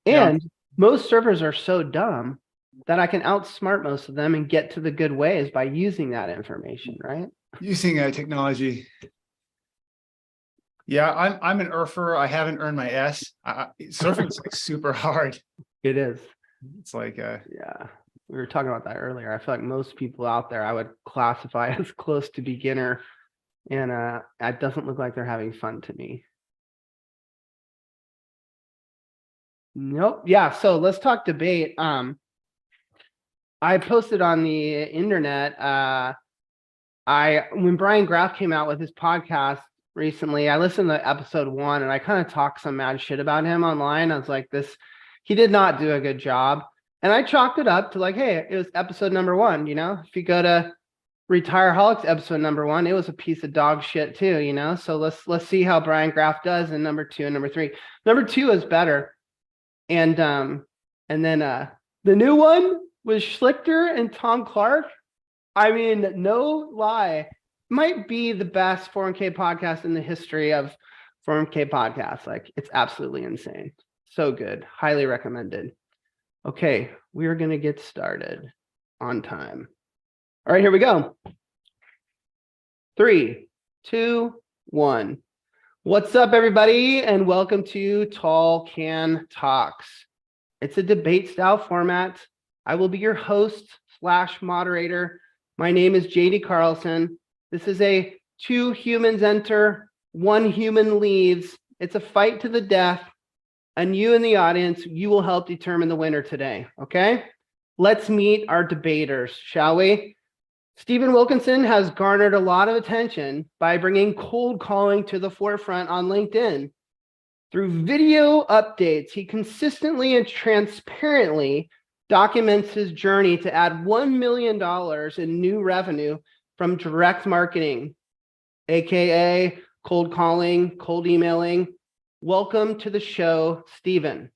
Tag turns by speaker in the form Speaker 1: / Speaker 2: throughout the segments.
Speaker 1: Yeah.
Speaker 2: And most servers are so dumb that I can outsmart most of them and get to the good ways by using that information, right?
Speaker 1: Using technology. Yeah, I'm an ERFer. I haven't earned my S. Surfing is like super hard.
Speaker 2: It is.
Speaker 1: It's like
Speaker 2: yeah, we were talking about that earlier. I feel like most people out there I would classify as close to beginner, and it doesn't look like they're having fun to me. Nope. Yeah, so let's talk debate. I posted on the internet when Brian Graff came out with his podcast recently, I listened to episode 1 and I kind of talked some mad shit about him online. I was like, he did not do a good job. And I chalked it up to like, hey, it was episode number 1, if you go to Retireholics episode number 1, it was a piece of dog shit too, so let's see how Brian Graff does in number 2 and number 3. Number 2 is better. And then the new one was Schlichter and Tom Clark. I mean, no lie, might be the best 401k podcast in the history of 401k podcasts. Like, it's absolutely insane. So good. Highly recommended. Okay, we are going to get started on time. All right, here we go. 3, 2, 1. What's up, everybody, and welcome to Tall Can Talks. It's a debate style format. I will be your host / moderator. My name is JD Carlson. This is a 2 humans enter, 1 human leaves. It's a fight to the death, and you in the audience, you will help determine the winner today, okay? Let's meet our debaters, shall we? Stephen Wilkinson has garnered a lot of attention by bringing cold calling to the forefront on LinkedIn. Through video updates, he consistently and transparently documents his journey to add $1 million in new revenue from direct marketing, aka cold calling, cold emailing. Welcome to the show, Stephen.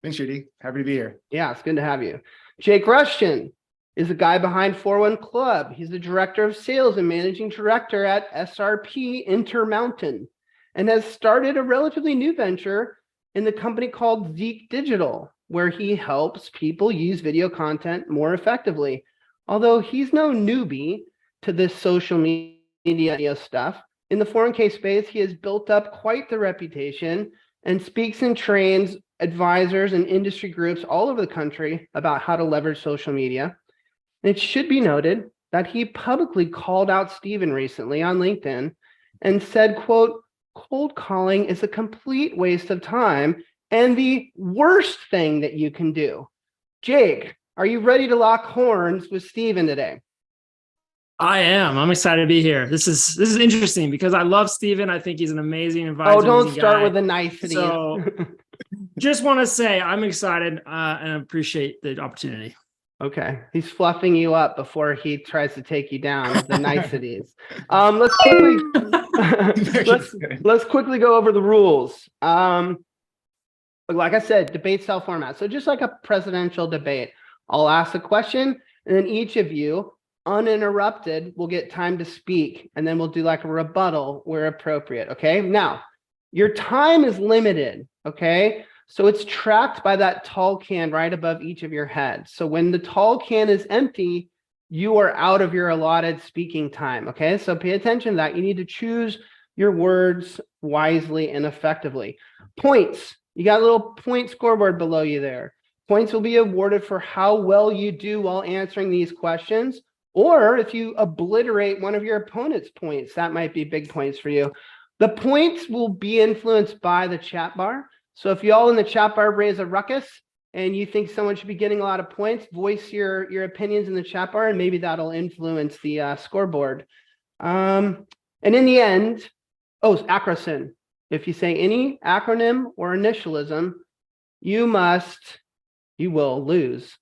Speaker 1: Thanks, Judy. Happy to be here.
Speaker 2: Yeah, it's good to have you. Jake Rushton is the guy behind 41 Club. He's the director of sales and managing director at SRP Intermountain, and has started a relatively new venture in the company called Zeek Digital, where he helps people use video content more effectively. Although he's no newbie to this social media stuff, in the 401k space, he has built up quite the reputation and speaks and trains advisors and industry groups all over the country about how to leverage social media. And it should be noted that he publicly called out Stephen recently on LinkedIn and said, quote, cold calling is a complete waste of time and the worst thing that you can do. Jake, are you ready to lock horns with Stephen today?
Speaker 3: I am. I'm excited to be here. This is interesting because I love Stephen. I think he's an amazing advisor.
Speaker 2: Oh, don't start with the nicety.
Speaker 3: So just want to say I'm excited and appreciate the opportunity.
Speaker 2: Okay. He's fluffing you up before he tries to take you down with the niceties. Let's quickly go over the rules. Like I said, debate style format. So just like a presidential debate, I'll ask a question and then each of you, uninterrupted, will get time to speak, and then we'll do like a rebuttal where appropriate. Okay. Now, your time is limited. Okay. So it's tracked by that tall can right above each of your heads. So when the tall can is empty, you are out of your allotted speaking time. Okay. So pay attention to that. You need to choose your words wisely and effectively. Points. You got a little point scoreboard below you there. Points will be awarded for how well you do while answering these questions. Or if you obliterate one of your opponent's points, that might be big points for you. The points will be influenced by the chat bar. So if you all in the chat bar raise a ruckus and you think someone should be getting a lot of points, voice your opinions in the chat bar, and maybe that'll influence the scoreboard. And in the end, acronym. If you say any acronym or initialism, you will lose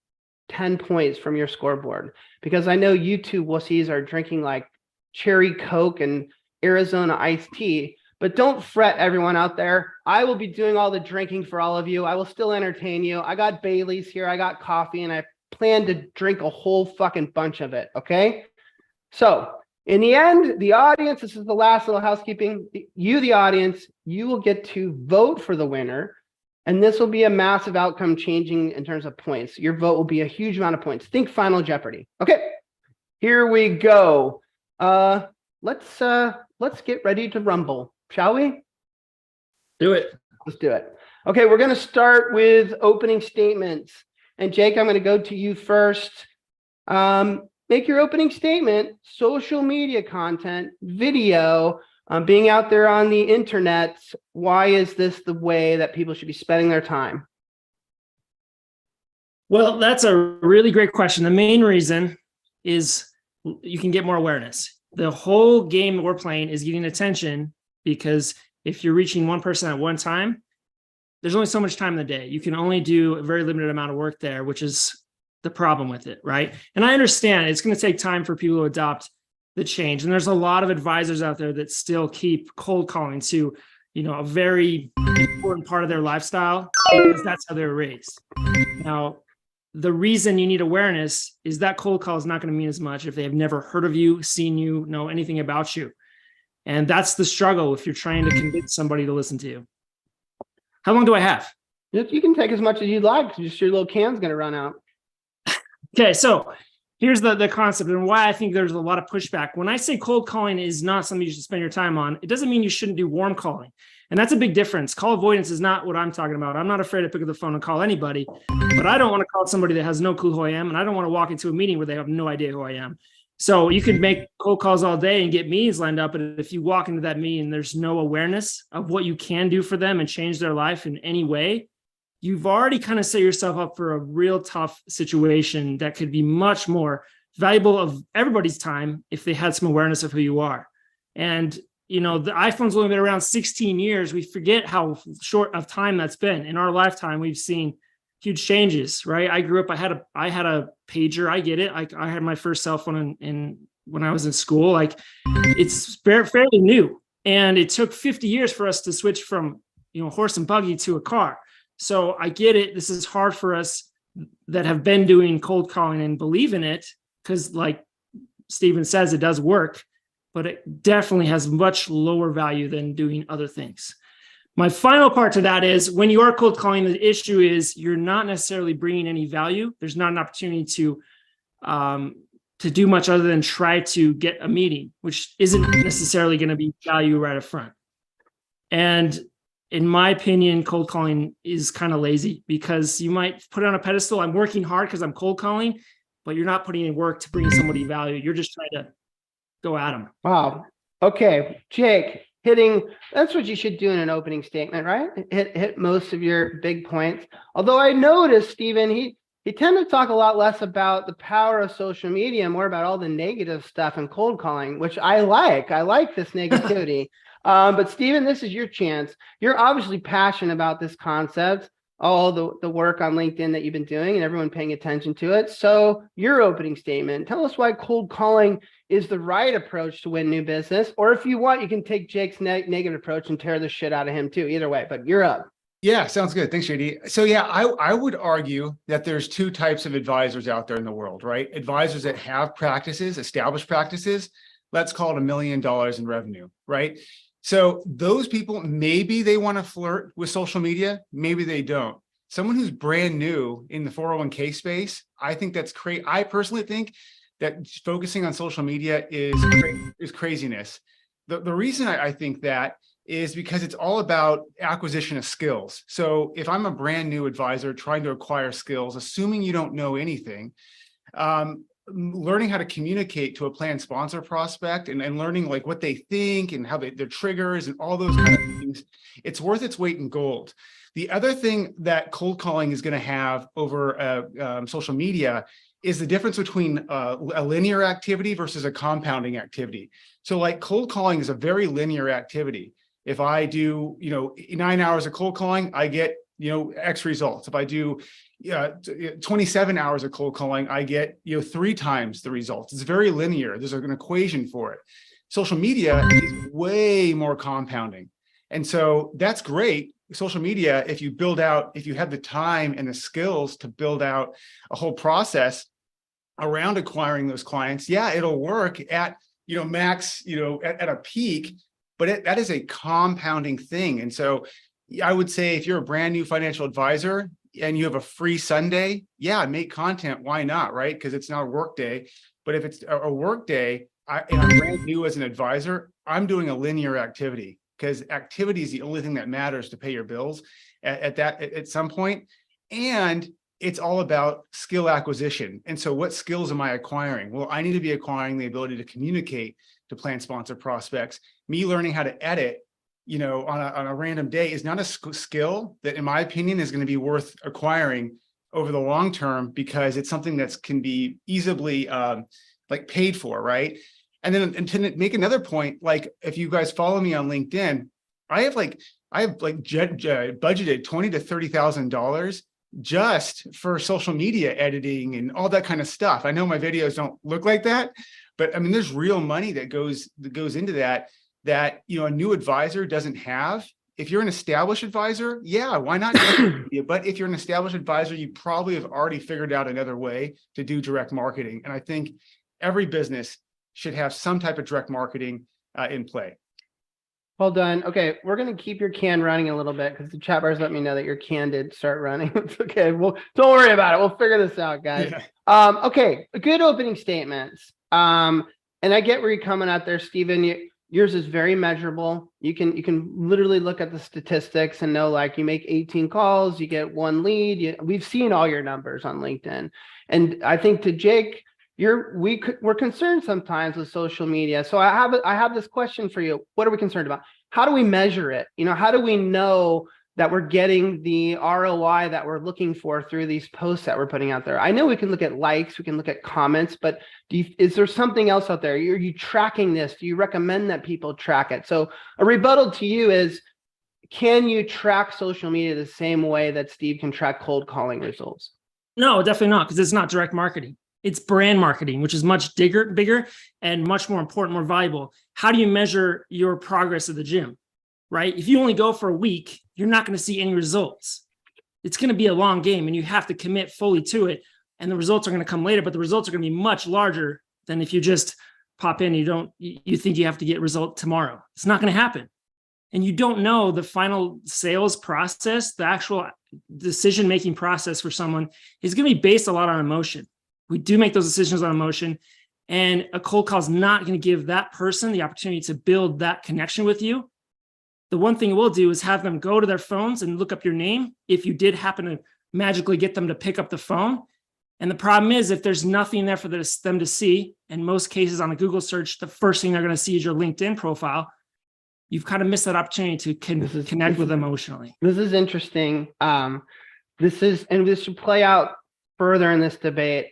Speaker 2: 10 points from your scoreboard, because I know you two wussies are drinking like cherry Coke and Arizona iced tea. But don't fret, everyone out there. I will be doing all the drinking for all of you. I will still entertain you. I got Bailey's here. I got coffee, and I plan to drink a whole fucking bunch of it, okay? So in the end, the audience, this is the last little housekeeping. You, the audience, you will get to vote for the winner. And this will be a massive outcome changing in terms of points. Your vote will be a huge amount of points. Think Final Jeopardy. Okay, here we go. Let's get ready to rumble, shall we?
Speaker 3: Do it.
Speaker 2: Let's do it. Okay, we're going to start with opening statements. And Jake, I'm going to go to you first. Make your opening statement. Social media content, video, being out there on the internet. Why is this the way that people should be spending their time?
Speaker 3: Well, that's a really great question. The main reason is you can get more awareness. The whole game that we're playing is getting attention, because if you're reaching one person at one time, there's only so much time in the day. You can only do a very limited amount of work there, which is the problem with it, right? And I understand it's going to take time for people to adopt the change. And there's a lot of advisors out there that still keep cold calling to, a very important part of their lifestyle, because that's how they were raised. Now, the reason you need awareness is that cold call is not going to mean as much if they have never heard of you, seen you, know anything about you. And that's the struggle if you're trying to convince somebody to listen to you. How long do I have?
Speaker 2: You can take as much as you'd like. Just your little can's going to run out.
Speaker 3: Okay, so here's the concept and why I think there's a lot of pushback. When I say cold calling is not something you should spend your time on, it doesn't mean you shouldn't do warm calling. And that's a big difference. Call avoidance is not what I'm talking about. I'm not afraid to pick up the phone and call anybody, but I don't want to call somebody that has no clue who I am, and I don't want to walk into a meeting where they have no idea who I am. So you can make cold calls all day and get meetings lined up, but if you walk into that meeting, there's no awareness of what you can do for them and change their life in any way, you've already kind of set yourself up for a real tough situation that could be much more valuable of everybody's time if they had some awareness of who you are. And, the iPhone's only been around 16 years. We forget how short of time that's been. In our lifetime, we've seen huge changes, right? I grew up, I had a pager. I get it. I had my first cell phone when I was in school. It's fairly new. And it took 50 years for us to switch from, horse and buggy to a car. So I get it. This is hard for us that have been doing cold calling and believe in it, because like Stephen says, it does work, but it definitely has much lower value than doing other things. My final part to that is when you are cold calling, the issue is you're not necessarily bringing any value. There's not an opportunity to do much other than try to get a meeting, which isn't necessarily going to be value right up front. And in my opinion, cold calling is kind of lazy, because you might put it on a pedestal. I'm working hard because I'm cold calling, but you're not putting in work to bring somebody value. You're just trying to go at them.
Speaker 2: Wow. Okay, Jake, that's what you should do in an opening statement, right? Hit most of your big points. Although I noticed, Stephen, he tended to talk a lot less about the power of social media, more about all the negative stuff and cold calling, which I like. I like this negativity. But Stephen, this is your chance. You're obviously passionate about this concept, all the work on LinkedIn that you've been doing and everyone paying attention to it. So your opening statement, tell us why cold calling is the right approach to win new business. Or if you want, you can take Jake's negative approach and tear the shit out of him too. Either way, but you're up.
Speaker 1: Yeah, sounds good. Thanks, JD. So yeah, I would argue that there's two types of advisors out there in the world, right? Advisors that have practices, established practices, let's call it $1 million in revenue, right? So those people, maybe they want to flirt with social media, maybe they don't. Someone who's brand new in the 401k space, I think that's crazy. I personally think that focusing on social media is craziness. The reason I think that is because it's all about acquisition of skills. So if I'm a brand new advisor trying to acquire skills, assuming you don't know anything, learning how to communicate to a plan sponsor prospect and learning like what they think and how their triggers and all those kind of things, it's worth its weight in gold. The other thing that cold calling is going to have over social media is the difference between a linear activity versus a compounding activity. So like cold calling is a very linear activity. If I do, 9 hours of cold calling, I get, X results. If I do 27 hours of cold calling, I get, 3 times the results. It's very linear. There's an equation for it. Social media is way more compounding. And so that's great. Social media, if you have the time and the skills to build out a whole process around acquiring those clients, yeah, it'll work at, max, at a peak, but that is a compounding thing. And so I would say if you're a brand new financial advisor and you have a free Sunday, yeah, make content. Why not? Right? Because it's not a work day. But if it's a work day, and I'm brand new as an advisor, I'm doing a linear activity, because activity is the only thing that matters to pay your bills at some point. And it's all about skill acquisition. And so what skills am I acquiring? Well, I need to be acquiring the ability to communicate to plan sponsor prospects. Me learning how to edit, on a random day is not a skill that, in my opinion, is going to be worth acquiring over the long term, because it's something that can be easily paid for, right? And then, and to make another point, like if you guys follow me on LinkedIn, I have budgeted $20,000 to $30,000 just for social media editing and all that kind of stuff. I know my videos don't look like that, but I mean, there's real money that goes into that a new advisor doesn't have. If you're an established advisor, yeah, why not? But if you're an established advisor, you probably have already figured out another way to do direct marketing. And I think every business should have some type of direct marketing in play.
Speaker 2: Well done. Okay, we're going to keep your can running a little bit because the chat bars let me know that your can did start running. It's okay. Well, don't worry about it. We'll figure this out, guys. Yeah. Okay, good opening statements. And I get where you're coming at there, Stephen. Yours is very measurable. You can literally look at the statistics and know, like, you make 18 calls, you get 1 lead. We've seen all your numbers on LinkedIn. And I think to Jake, we're concerned sometimes with social media. So I have this question for you. What are we concerned about? How do we measure it? How do we know that we're getting the ROI that we're looking for through these posts that we're putting out there? I know we can look at likes, we can look at comments, but is there something else out there? Are you tracking this? Do you recommend that people track it? So a rebuttal to you is, can you track social media the same way that Steve can track cold calling results?
Speaker 3: No, definitely not, because it's not direct marketing. It's brand marketing, which is much bigger and much more important, more valuable. How do you measure your progress at the gym, right? If you only go for a week, you're not going to see any results. It's going to be a long game and you have to commit fully to it. And the results are going to come later, but the results are going to be much larger than if you just pop in, you think you have to get result tomorrow. It's not going to happen. And you don't know the final sales process, the actual decision-making process for someone is going to be based a lot on emotion. We do make those decisions on emotion, and a cold call is not going to give that person the opportunity to build that connection with you. The one thing we'll do is have them go to their phones and look up your name if you did happen to magically get them to pick up the phone. And the problem is, if there's nothing there for them to see, in most cases on a Google search, the first thing they're going to see is your LinkedIn profile. You've kind of missed that opportunity to connect with them emotionally.
Speaker 2: This is interesting. This should play out further in this debate.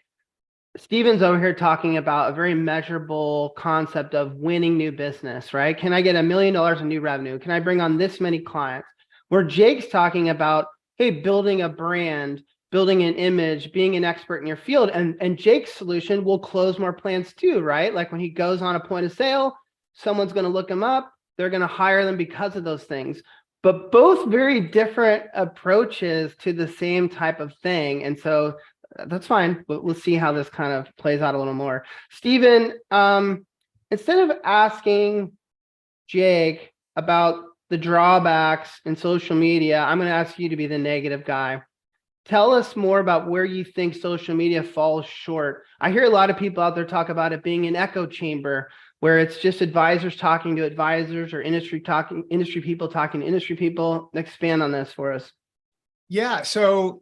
Speaker 2: Steven's over here talking about a very measurable concept of winning new business, right? Can I get $1 million in new revenue? Can I bring on this many clients? Where Jake's talking about, hey, building a brand, building an image, being an expert in your field. And Jake's solution will close more plans too, right? Like when he goes on a point of sale, someone's going to look him up. They're going to hire them because of those things. But both very different approaches to the same type of thing. And so that's fine, but we'll see how this kind of plays out a little more. Stephen, instead of asking Jake about the drawbacks in social media, I'm going to ask you to be the negative guy. Tell us more about where you think social media falls short. I hear a lot of people out there talk about it being an echo chamber, where it's just advisors talking to advisors or industry people talking to industry people. Expand on this for us.
Speaker 1: Yeah. So,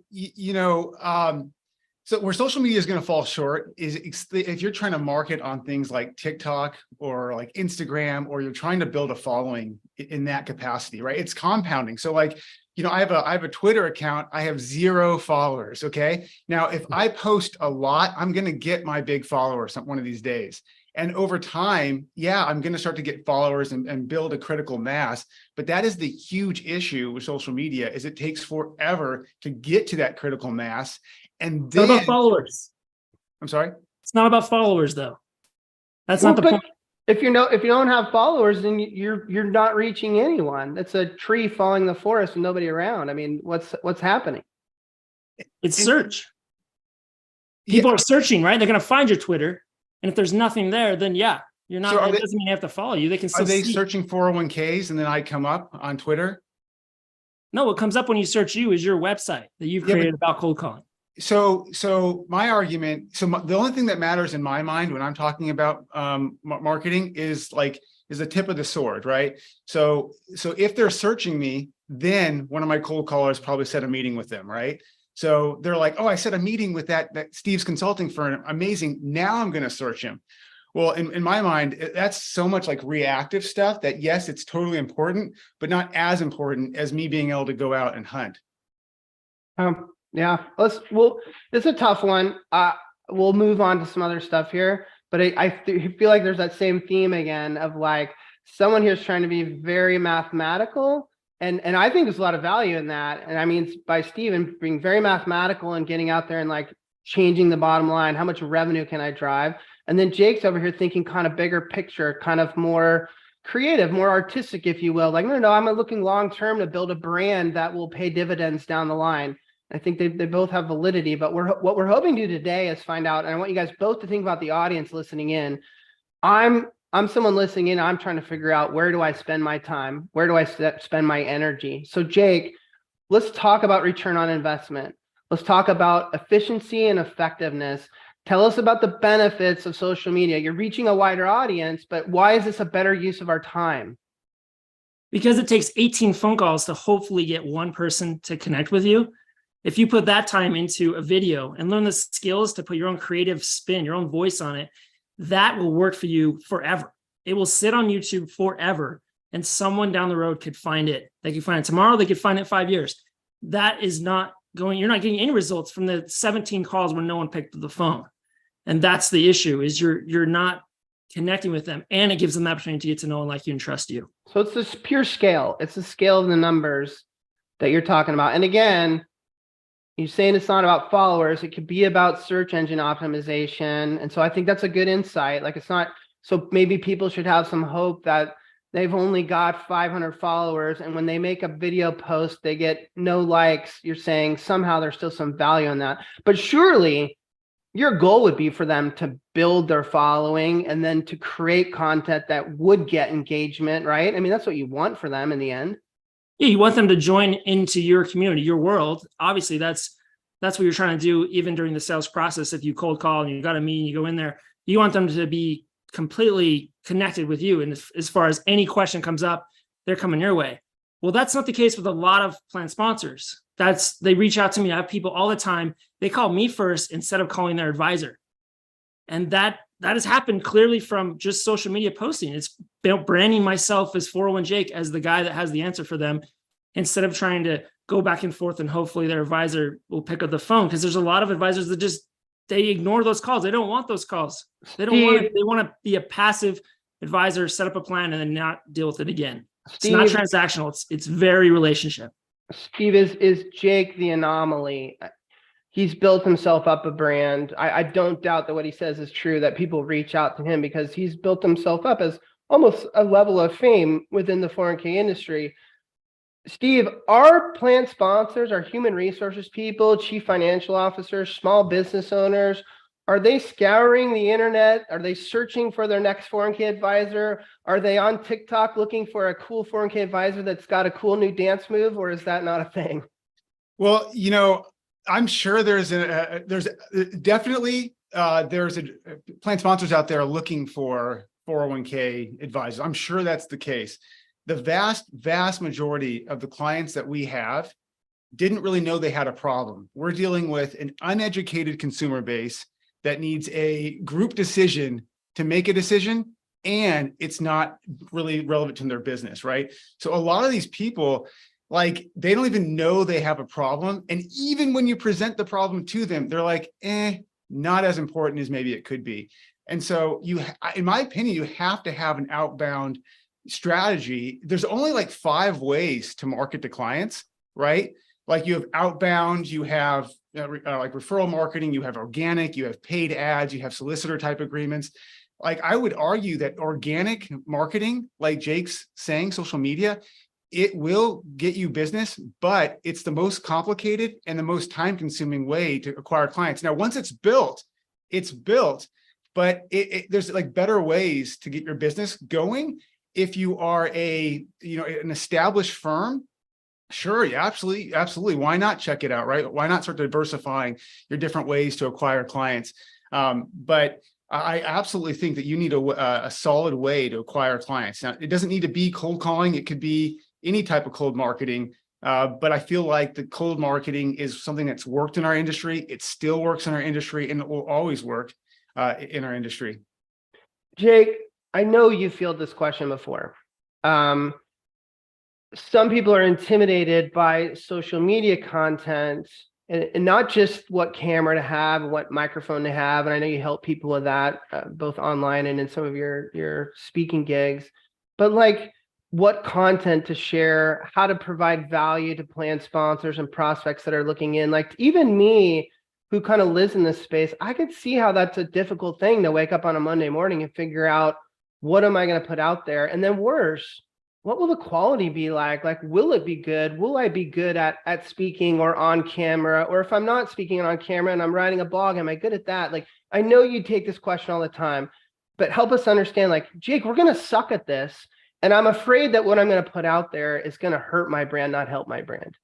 Speaker 1: so where social media is going to fall short is if you're trying to market on things like TikTok or like Instagram, or you're trying to build a following in that capacity, right? It's compounding. So like, I have a Twitter account. I have 0 followers. Okay. Now, if I post a lot, I'm going to get my big followers one of these days. And over time, yeah, I'm going to start to get followers and build a critical mass. But that is the huge issue with social media, is it takes forever to get to that critical mass. And then,
Speaker 3: what about followers?
Speaker 1: I'm sorry?
Speaker 3: It's not about followers, though. That's not the point.
Speaker 2: If you don't have followers, then you're not reaching anyone. It's a tree falling in the forest with nobody around. I mean, what's happening?
Speaker 3: It's search. People are searching, right? They're going to find your Twitter. And if there's nothing there, then yeah, you're not. So it doesn't mean they have to follow you. They can still.
Speaker 1: Are they searching 401ks and then I come up on Twitter?
Speaker 3: No, what comes up when you search you is your website that you've created about cold calling.
Speaker 1: So my argument, the only thing that matters in my mind when I'm talking about marketing is the tip of the sword, right? So if they're searching me, then one of my cold callers probably set a meeting with them, right? So they're like, oh, I set a meeting with that Steve's consulting firm. Amazing. Now I'm going to search him. Well, in my mind, that's so much like reactive stuff that yes, it's totally important, but not as important as me being able to go out and hunt.
Speaker 2: Yeah, it's a tough one. We'll move on to some other stuff here, but I feel like there's that same theme again of like someone here is trying to be very mathematical. And I think there's a lot of value in that. And I mean, by Steven being very mathematical and getting out there and like changing the bottom line, how much revenue can I drive? And then Jake's over here thinking kind of bigger picture, kind of more creative, more artistic, if you will. Like, no, I'm looking long-term to build a brand that will pay dividends down the line. I think they both have validity, but what we're hoping to do today is find out, and I want you guys both to think about the audience listening in. I'm someone listening in, I'm trying to figure out, where do I spend my time? Where do I spend my energy? So Jake, let's talk about return on investment. Let's talk about efficiency and effectiveness. Tell us about the benefits of social media. You're reaching a wider audience, but why is this a better use of our time?
Speaker 3: Because it takes 18 phone calls to hopefully get one person to connect with you. If you put that time into a video and learn the skills to put your own creative spin, your own voice on it, that will work for you forever. It will sit on YouTube forever, and someone down the road could find it. They could find it tomorrow. They could find it in 5 years. That is not going, you're not getting any results from the 17 calls when no one picked up the phone. And that's the issue, is you're not connecting with them, and it gives them the opportunity to get to know and like you and trust you.
Speaker 2: So it's this pure scale. It's the scale of the numbers that you're talking about. And again, you're saying it's not about followers. It could be about search engine optimization. And so I think that's a good insight. Like, it's not, so maybe people should have some hope that they've only got 500 followers, and when they make a video post, they get no likes. You're saying somehow there's still some value in that. But surely your goal would be for them to build their following and then to create content that would get engagement, right? I mean, that's what you want for them in the end.
Speaker 3: Yeah, you want them to join into your community, your world. Obviously, that's what you're trying to do even during the sales process. If you cold call and you got a meeting, you go in there, you want them to be completely connected with you. And as far as any question comes up, they're coming your way. Well, that's not the case with a lot of plan sponsors. They reach out to me. I have people all the time. They call me first instead of calling their advisor. And that has happened clearly from just social media posting. It's branding myself as 401 Jake, as the guy that has the answer for them, instead of trying to go back and forth and hopefully their advisor will pick up the phone. Because there's a lot of advisors that they ignore those calls. They don't want those calls. They want to be a passive advisor, set up a plan, and then not deal with it again. Steve, it's not transactional. It's very relationship.
Speaker 2: Steve, is Jake the anomaly? He's built himself up a brand. I don't doubt that what he says is true, that people reach out to him because he's built himself up as almost a level of fame within the 401k industry. Steve, our plan sponsors, our human resources people, chief financial officers, small business owners, are they scouring the internet? Are they searching for their next 401k advisor? Are they on TikTok looking for a cool 401k advisor that's got a cool new dance move, or is that not a thing?
Speaker 1: Well, I'm sure there's definitely plan sponsors out there looking for 401k advisors. I'm sure that's the case. The vast majority of the clients that we have didn't really know they had a problem. We're dealing with an uneducated consumer base that needs a group decision to make a decision, and it's not really relevant to their business, right? So a lot of these people, like, they don't even know they have a problem. And even when you present the problem to them, they're like, not as important as maybe it could be. And so in my opinion, you have to have an outbound strategy. There's only like 5 ways to market to clients, right? Like, you have outbound, you have like referral marketing, you have organic, you have paid ads, you have solicitor type agreements. Like, I would argue that organic marketing, like Jake's saying, social media, it will get you business, but it's the most complicated and the most time consuming way to acquire clients. Now, once it's built, but there's like better ways to get your business going. If you are an established firm, Sure. Yeah, absolutely. Absolutely. Why not check it out, right? Why not start diversifying your different ways to acquire clients? But I absolutely think that you need a solid way to acquire clients. Now, it doesn't need to be cold calling. It could be any type of cold marketing. But I feel like the cold marketing is something that's worked in our industry. It still works in our industry, and it will always work in our industry.
Speaker 2: Jake, I know you fielded this question before. Some people are intimidated by social media content and not just what camera to have and what microphone to have. And I know you help people with that, both online and in some of your speaking gigs, but like what content to share, how to provide value to plan sponsors and prospects that are looking in. Like even me, who kind of lives in this space, I could see how that's a difficult thing to wake up on a Monday morning and figure out what am I going to put out there? And then worse, what will the quality be like? Like, will it be good? Will I be good at speaking or on camera? Or if I'm not speaking on camera and I'm writing a blog, am I good at that? Like, I know you take this question all the time, but help us understand, like, Jake, we're going to suck at this. And I'm afraid that what I'm going to put out there is going to hurt my brand, not help my brand.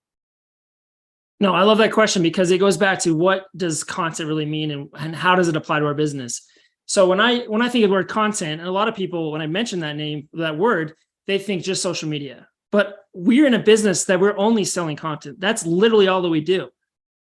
Speaker 3: No, I love that question because it goes back to what does content really mean and how does it apply to our business? So when I think of the word content, and a lot of people, when I mention that word, they think just social media. But we're in a business that we're only selling content. That's literally all that we do,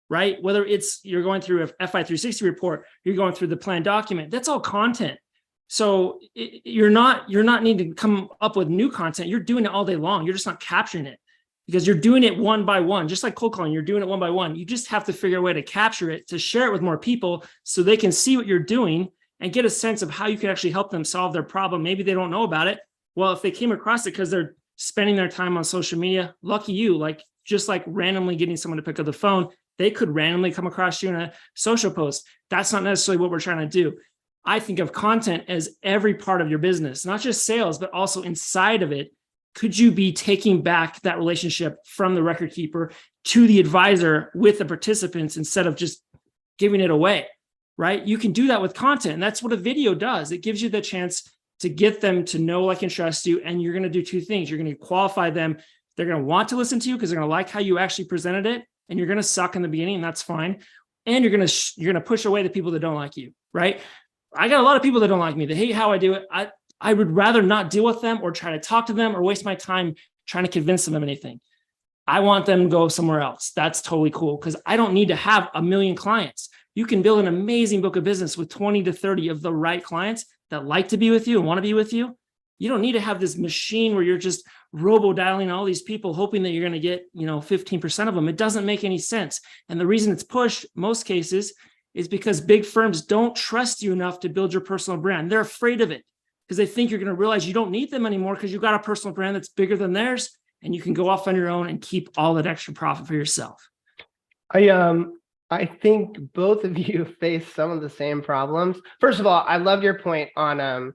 Speaker 3: right? Whether it's you're going through a FI 360 report, you're going through the plan document, that's all content. So you're not needing to come up with new content. You're doing it all day long. You're just not capturing it because you're doing it one by one, just like cold calling, you're doing it one by one. You just have to figure a way to capture it, to share it with more people so they can see what you're doing and get a sense of how you can actually help them solve their problem. Maybe they don't know about it. Well, if they came across it because they're spending their time on social media, lucky you, like just like randomly getting someone to pick up the phone, they could randomly come across you in a social post. That's not necessarily what we're trying to do. I think of content as every part of your business, not just sales, but also inside of it. Could you be taking back that relationship from the record keeper to the advisor with the participants instead of just giving it away, right? You can do that with content. And that's what a video does. It gives you the chance to get them to know, like, and trust you. And you're going to do two things. You're going to qualify them. They're going to want to listen to you because they're going to like how you actually presented it. And you're going to suck in the beginning, and that's fine. And you're going to push away the people that don't like you, right? I got a lot of people that don't like me. They hate how I do it. I would rather not deal with them or try to talk to them or waste my time trying to convince them of anything. I want them to go somewhere else. That's totally cool because I don't need to have 1 million clients. You can build an amazing book of business with 20 to 30 of the right clients that like to be with you and want to be with you. You don't need to have this machine where you're just robo-dialing all these people, hoping that you're going to get, 15% of them. It doesn't make any sense. And the reason it's pushed, most cases, is because big firms don't trust you enough to build your personal brand. They're afraid of it because they think you're going to realize you don't need them anymore because you've got a personal brand that's bigger than theirs, and you can go off on your own and keep all that extra profit for yourself.
Speaker 2: I think both of you face some of the same problems. First of all, I love your point on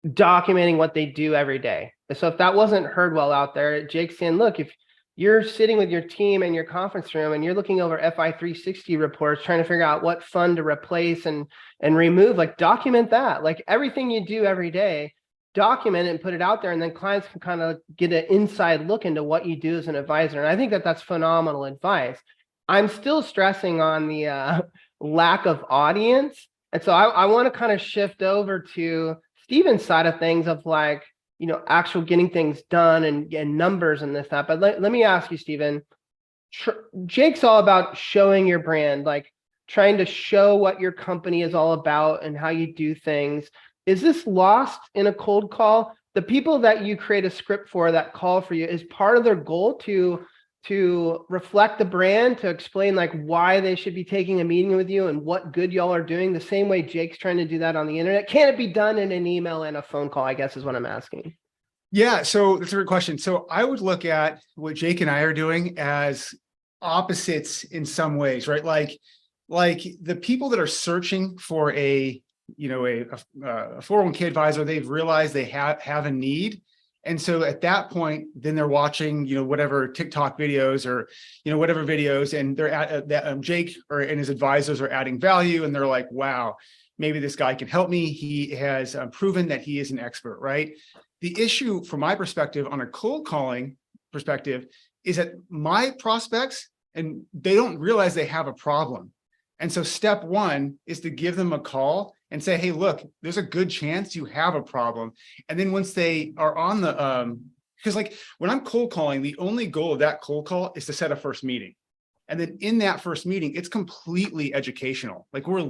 Speaker 2: documenting what they do every day. So if that wasn't heard well out there, Jake's saying, look, if you're sitting with your team in your conference room and you're looking over FI 360 reports, trying to figure out what fund to replace and remove, like, document that. Like, everything you do every day, document it and put it out there, and then clients can kind of get an inside look into what you do as an advisor. And I think that that's phenomenal advice. I'm still stressing on the lack of audience. And so I want to kind of shift over to Steven's side of things of, like, actual getting things done and numbers and this, that. But let me ask you, Steven, Jake's all about showing your brand, like trying to show what your company is all about and how you do things. Is this lost in a cold call? The people that you create a script for that call for you, is part of their goal to reflect the brand, to explain, like, why they should be taking a meeting with you and what good y'all are doing, the same way Jake's trying to do that on the internet? Can it be done in an email and a phone call, I guess is what I'm asking.
Speaker 1: Yeah, so that's a great question. So I would look at what Jake and I are doing as opposites in some ways, right? Like the people that are searching for a 401k advisor, they've realized they have a need. And so at that point, then they're watching, whatever TikTok videos or, whatever videos, and they're at Jake and his advisors are adding value. And they're like, wow, maybe this guy can help me. He has proven that he is an expert, right? The issue from my perspective on a cold calling perspective is that my prospects, and they don't realize they have a problem. And so step one is to give them a call and say, hey, look, there's a good chance you have a problem. And then once they are on the, because like when I'm cold calling, the only goal of that cold call is to set a first meeting. And then in that first meeting, it's completely educational. Like we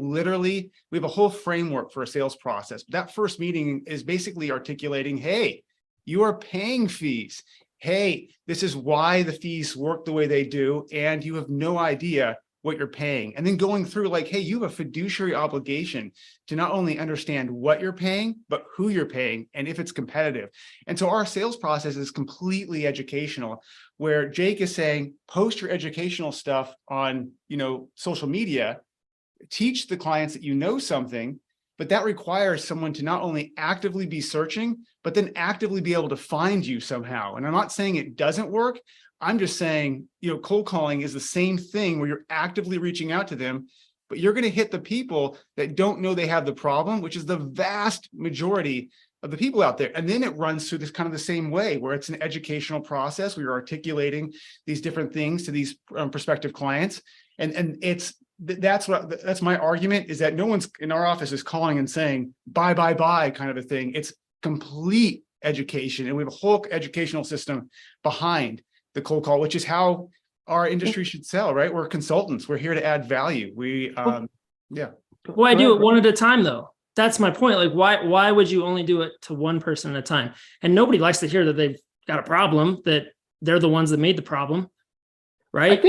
Speaker 1: have a whole framework for a sales process. That first meeting is basically articulating, hey, you are paying fees. Hey, this is why the fees work the way they do. And you have no idea what you're paying. And then going through like, hey, you have a fiduciary obligation to not only understand what you're paying, but who you're paying and if it's competitive. And so our sales process is completely educational, where Jake is saying, post your educational stuff on, social media, teach the clients that you know something, but that requires someone to not only actively be searching, but then actively be able to find you somehow. And I'm not saying it doesn't work. I'm just saying, cold calling is the same thing where you're actively reaching out to them, but you're going to hit the people that don't know they have the problem, which is the vast majority of the people out there. And then it runs through this kind of the same way where it's an educational process. We are articulating these different things to these prospective clients. And that's my argument, is that no one's in our office is calling and saying, buy kind of a thing. It's complete education. And we have a whole educational system behind the cold call, which is how our industry should sell, right? We're consultants. We're here to add value.
Speaker 3: Well, I do it one at a time though. That's my point. Like, why would you only do it to one person at a time? And nobody likes to hear that they've got a problem, that they're the ones that made the problem. Right.
Speaker 2: I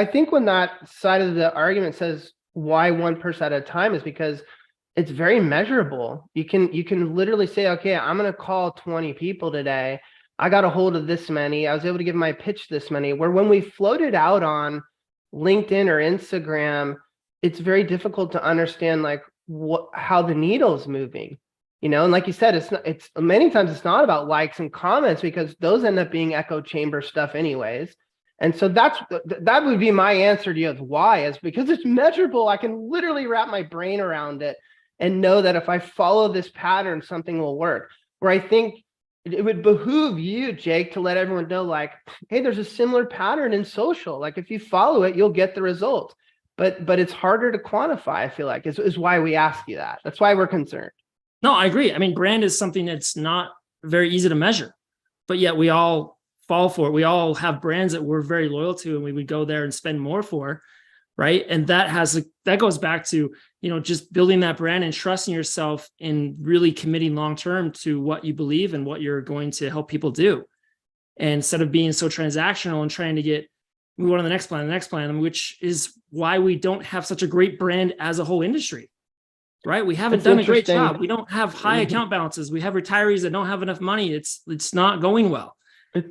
Speaker 2: think when that side of the argument says why one person at a time is because it's very measurable. You can literally say, okay, I'm going to call 20 people today. I got a hold of this many. I was able to give my pitch this many. Where when we floated out on LinkedIn or Instagram, it's very difficult to understand like how the needle's moving. And like you said, it's many times it's not about likes and comments, because those end up being echo chamber stuff anyways. And so that would be my answer to you of why, is because it's measurable. I can literally wrap my brain around it and know that if I follow this pattern, something will work. Where I think it would behoove you, Jake, to let everyone know, like, hey, there's a similar pattern in social. Like if you follow it, you'll get the result. But it's harder to quantify, I feel like, is why we ask you that. That's why we're concerned.
Speaker 3: No, I agree. I mean, brand is something that's not very easy to measure, but yet we all fall for it. We all have brands that we're very loyal to and we would go there and spend more for, right? And that goes back to, just building that brand and trusting yourself and really committing long-term to what you believe and what you're going to help people do. And instead of being so transactional and trying to move on to the next plan, which is why we don't have such a great brand as a whole industry, right? We haven't done a great job. We don't have high account balances. We have retirees that don't have enough money. It's not going well.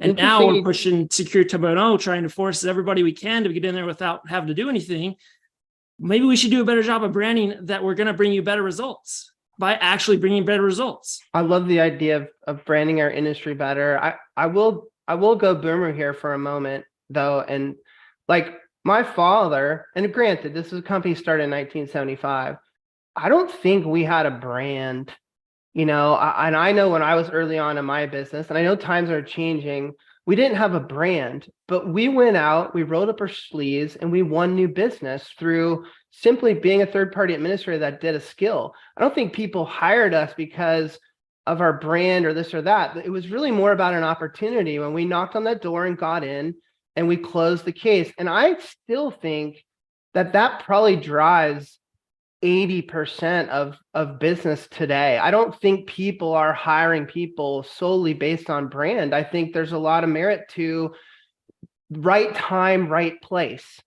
Speaker 3: And now we're pushing Secure 2.0, trying to force everybody we can to get in there without having to do anything. Maybe we should do a better job of branding that we're going to bring you better results by actually bringing better results.
Speaker 2: I love the idea of branding our industry better. I will go boomer here for a moment though. And like my father, and granted, this is a company started in 1975. I don't think we had a brand. And I know when I was early on in my business, and I know times are changing, we didn't have a brand, but we went out, we rolled up our sleeves, and we won new business through simply being a third-party administrator that did a skill. I don't think people hired us because of our brand or this or that. It was really more about an opportunity when we knocked on that door and got in and we closed the case. And I still think that probably drives 80% of business today. I don't think people are hiring people solely based on brand. I think there's a lot of merit to right time, right place.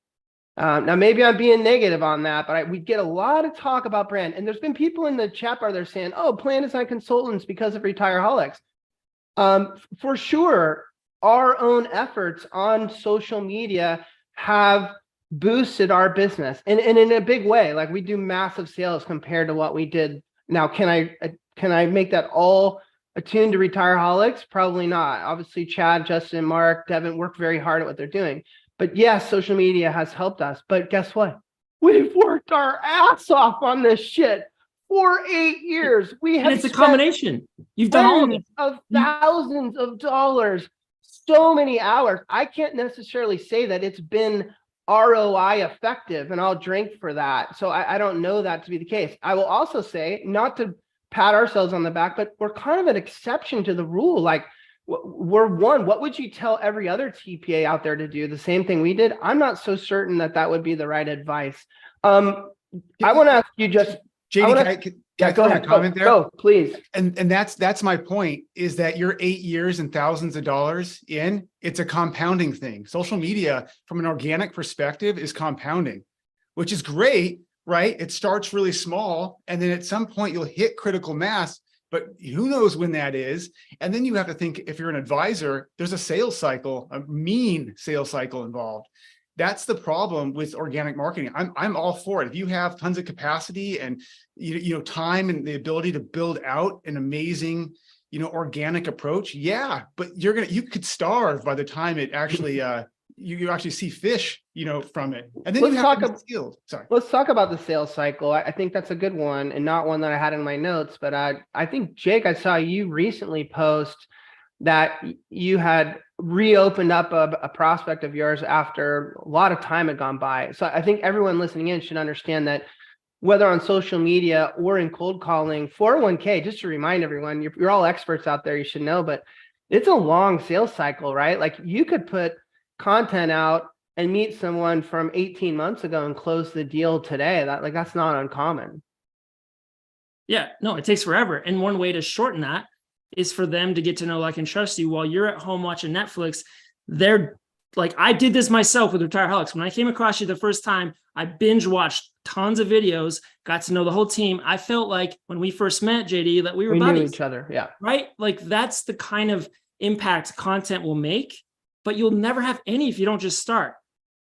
Speaker 2: Now, maybe I'm being negative on that, but we get a lot of talk about brand. And there's been people in the chat bar that are saying, oh, plan design consultants because of Retireholics. For sure, our own efforts on social media have boosted our business and in a big way. Like we do massive sales compared to what we did. Now, can I make that all attuned to Retireholics? Probably not. Obviously, Chad, Justin, Mark, Devin work very hard at what they're doing. But yes, social media has helped us. But guess what? We've worked our ass off on this shit for 8 years.
Speaker 3: And it's a combination. You've done all
Speaker 2: of thousands of dollars so many hours. I can't necessarily say that it's been ROI effective, and I'll drink for that. So I don't know that to be the case. I will also say, not to pat ourselves on the back, but we're kind of an exception to the rule. Like, we're one. What would you tell every other TPA out there to do? The same thing we did? I'm not so certain that that would be the right advice. I want to ask you just,
Speaker 1: JD, can I
Speaker 2: go ahead.
Speaker 1: comment there?
Speaker 2: Go, please.
Speaker 1: And that's my point, is that you're 8 years and thousands of dollars in. It's a compounding thing. Social media, from an organic perspective, is compounding, which is great, right? It starts really small, and then at some point you'll hit critical mass, but who knows when that is. And then you have to think, if you're an advisor, there's a sales cycle, a mean sales cycle involved. That's the problem with organic marketing. I'm all for it. If you have tons of capacity and time and the ability to build out an amazing organic approach, yeah, but you could starve by the time it actually you actually see fish from it. And then
Speaker 2: let's talk about the sales cycle. I think that's a good one, and not one that I had in my notes, but I think, Jake, I saw you recently post that you had reopened up a prospect of yours after a lot of time had gone by. So I think everyone listening in should understand that, whether on social media or in cold calling, 401k, just to remind everyone, you're all experts out there, you should know, but it's a long sales cycle, right? Like, you could put content out and meet someone from 18 months ago and close the deal today. That's not uncommon.
Speaker 3: Yeah, no, it takes forever. And one way to shorten that is for them to get to know, like, and trust you while you're at home watching Netflix. They're like, I did this myself with Retireholics. When I came across you the first time, I binge watched tons of videos, got to know the whole team. I felt like when we first met, JD, that we buddies.
Speaker 2: Knew each other. Yeah.
Speaker 3: Right. Like, that's the kind of impact content will make, but you'll never have any if you don't just start.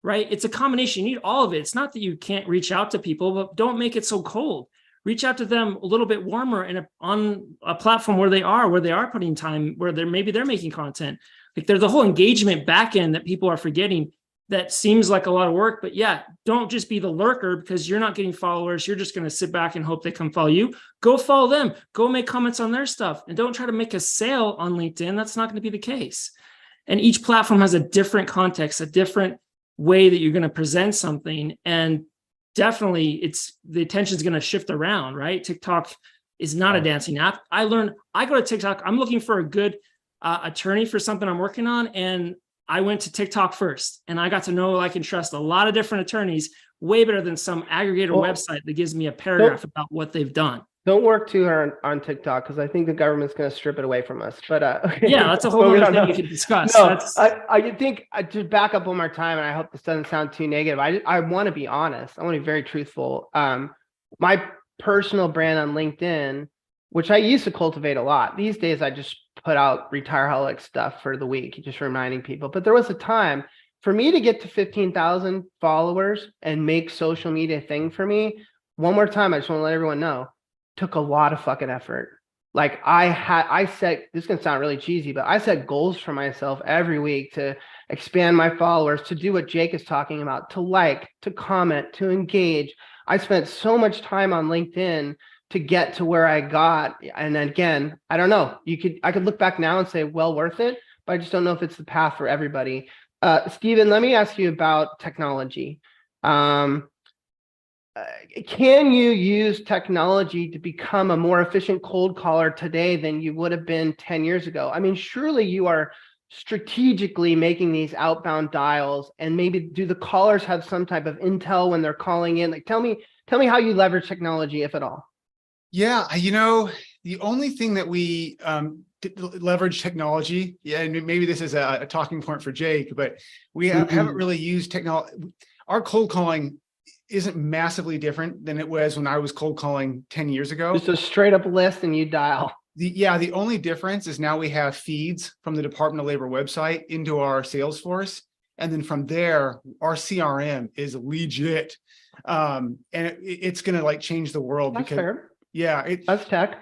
Speaker 3: Right. It's a combination. You need all of it. It's not that you can't reach out to people, but don't make it so cold. Reach out to them a little bit warmer and on a platform where they are putting time, where maybe they're making content. Like, there's the whole engagement back end that people are forgetting. That seems like a lot of work, but yeah, don't just be the lurker because you're not getting followers. You're just going to sit back and hope they come follow you. Go follow them. Go make comments on their stuff, and don't try to make a sale on LinkedIn. That's not going to be the case. And each platform has a different context, a different way that you're going to present something. And definitely the attention is going to shift around, right? TikTok is not a dancing app. I go to TikTok. I'm looking for a good attorney for something I'm working on. And I went to TikTok first, and I got to know, like, and trust a lot of different attorneys, way better than some aggregator website that gives me a paragraph about what they've done. Don't
Speaker 2: work too hard on TikTok, because I think the government's going to strip it away from us. But
Speaker 3: yeah, that's a whole other thing we could discuss.
Speaker 2: No, I think, to back up one more time, and I hope this doesn't sound too negative, I want to be honest. I want to be very truthful. My personal brand on LinkedIn, which I used to cultivate a lot. These days, I just put out Retireholics stuff for the week, just reminding people. But there was a time for me to get to 15,000 followers and make social media a thing for me. One more time, I just want to let everyone know, took a lot of fucking effort. Like, I set, this is going to sound really cheesy, but I set goals for myself every week to expand my followers, to do what Jake is talking about, to like, to comment, to engage. I spent so much time on LinkedIn to get to where I got. And again, I don't know, I could look back now and say, well, worth it, but I just don't know if it's the path for everybody. Stephen, let me ask you about technology. Can you use technology to become a more efficient cold caller today than you would have been 10 years ago? I mean, surely you are strategically making these outbound dials, and maybe do the callers have some type of intel when they're calling in? Like, tell me how you leverage technology, if at all.
Speaker 1: Yeah, the only thing that we leverage technology, and maybe this is a talking point for Jake, but we haven't really used technology. Our cold calling isn't massively different than it was when I was cold calling 10 years ago.
Speaker 2: Just a straight up list and you dial.
Speaker 1: The only difference is now we have feeds from the Department of Labor website into our Salesforce. And then from there, our CRM is legit. And it's going to, like, change the world.
Speaker 2: That's fair.
Speaker 1: Yeah.
Speaker 2: That's tech.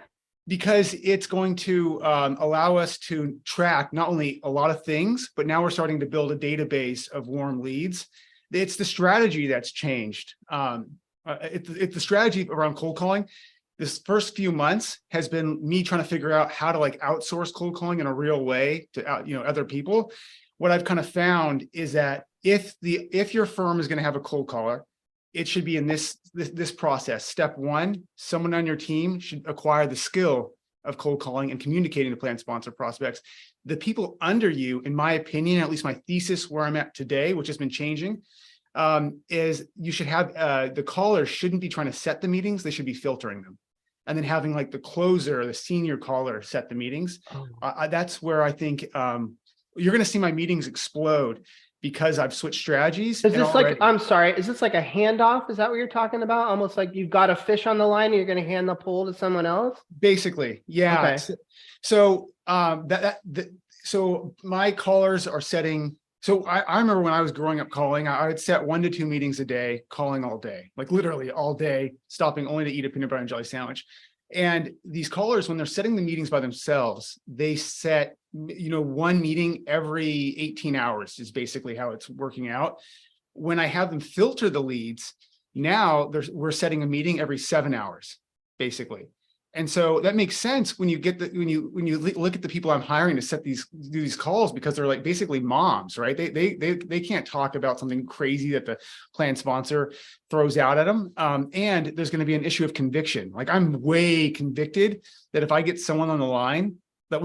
Speaker 1: Because it's going to allow us to track not only a lot of things, but now we're starting to build a database of warm leads. It's the strategy that's changed. It's the strategy around cold calling. this first few months has been me trying to figure out how to like outsource cold calling in a real way to other people. What I've kind of found is that if your firm is going to have a cold caller, it should be in this process. Step one, someone on your team should acquire the skill of cold calling and communicating to plan sponsor prospects. The people under you, in my opinion, at least my thesis where I'm at today, which has been changing, is you should have the callers shouldn't be trying to set the meetings, they should be filtering them. And then having like the closer, the senior caller set the meetings. That's where I think you're going to see my meetings explode because I've switched strategies.
Speaker 2: Is this like, I'm sorry, is this like a handoff? Is that what you're talking about? Almost like you've got a fish on the line and you're going to hand the pole to someone else?
Speaker 1: Basically, yeah.
Speaker 2: Okay.
Speaker 1: So so my callers are setting. So I remember when I was growing up calling, I would set 1 to 2 meetings a day, calling all day, like literally all day, stopping only to eat a peanut butter and jelly sandwich. And these callers, when they're setting the meetings by themselves, they set, one meeting every 18 hours is basically how it's working out. When I have them filter the leads, now we're setting a meeting every 7 hours, basically. And so that makes sense when you look at the people I'm hiring to do these calls, because they're like basically moms, right? They can't talk about something crazy that the plan sponsor throws out at them. And there's going to be an issue of conviction. Like I'm way convicted that if I get someone on the line that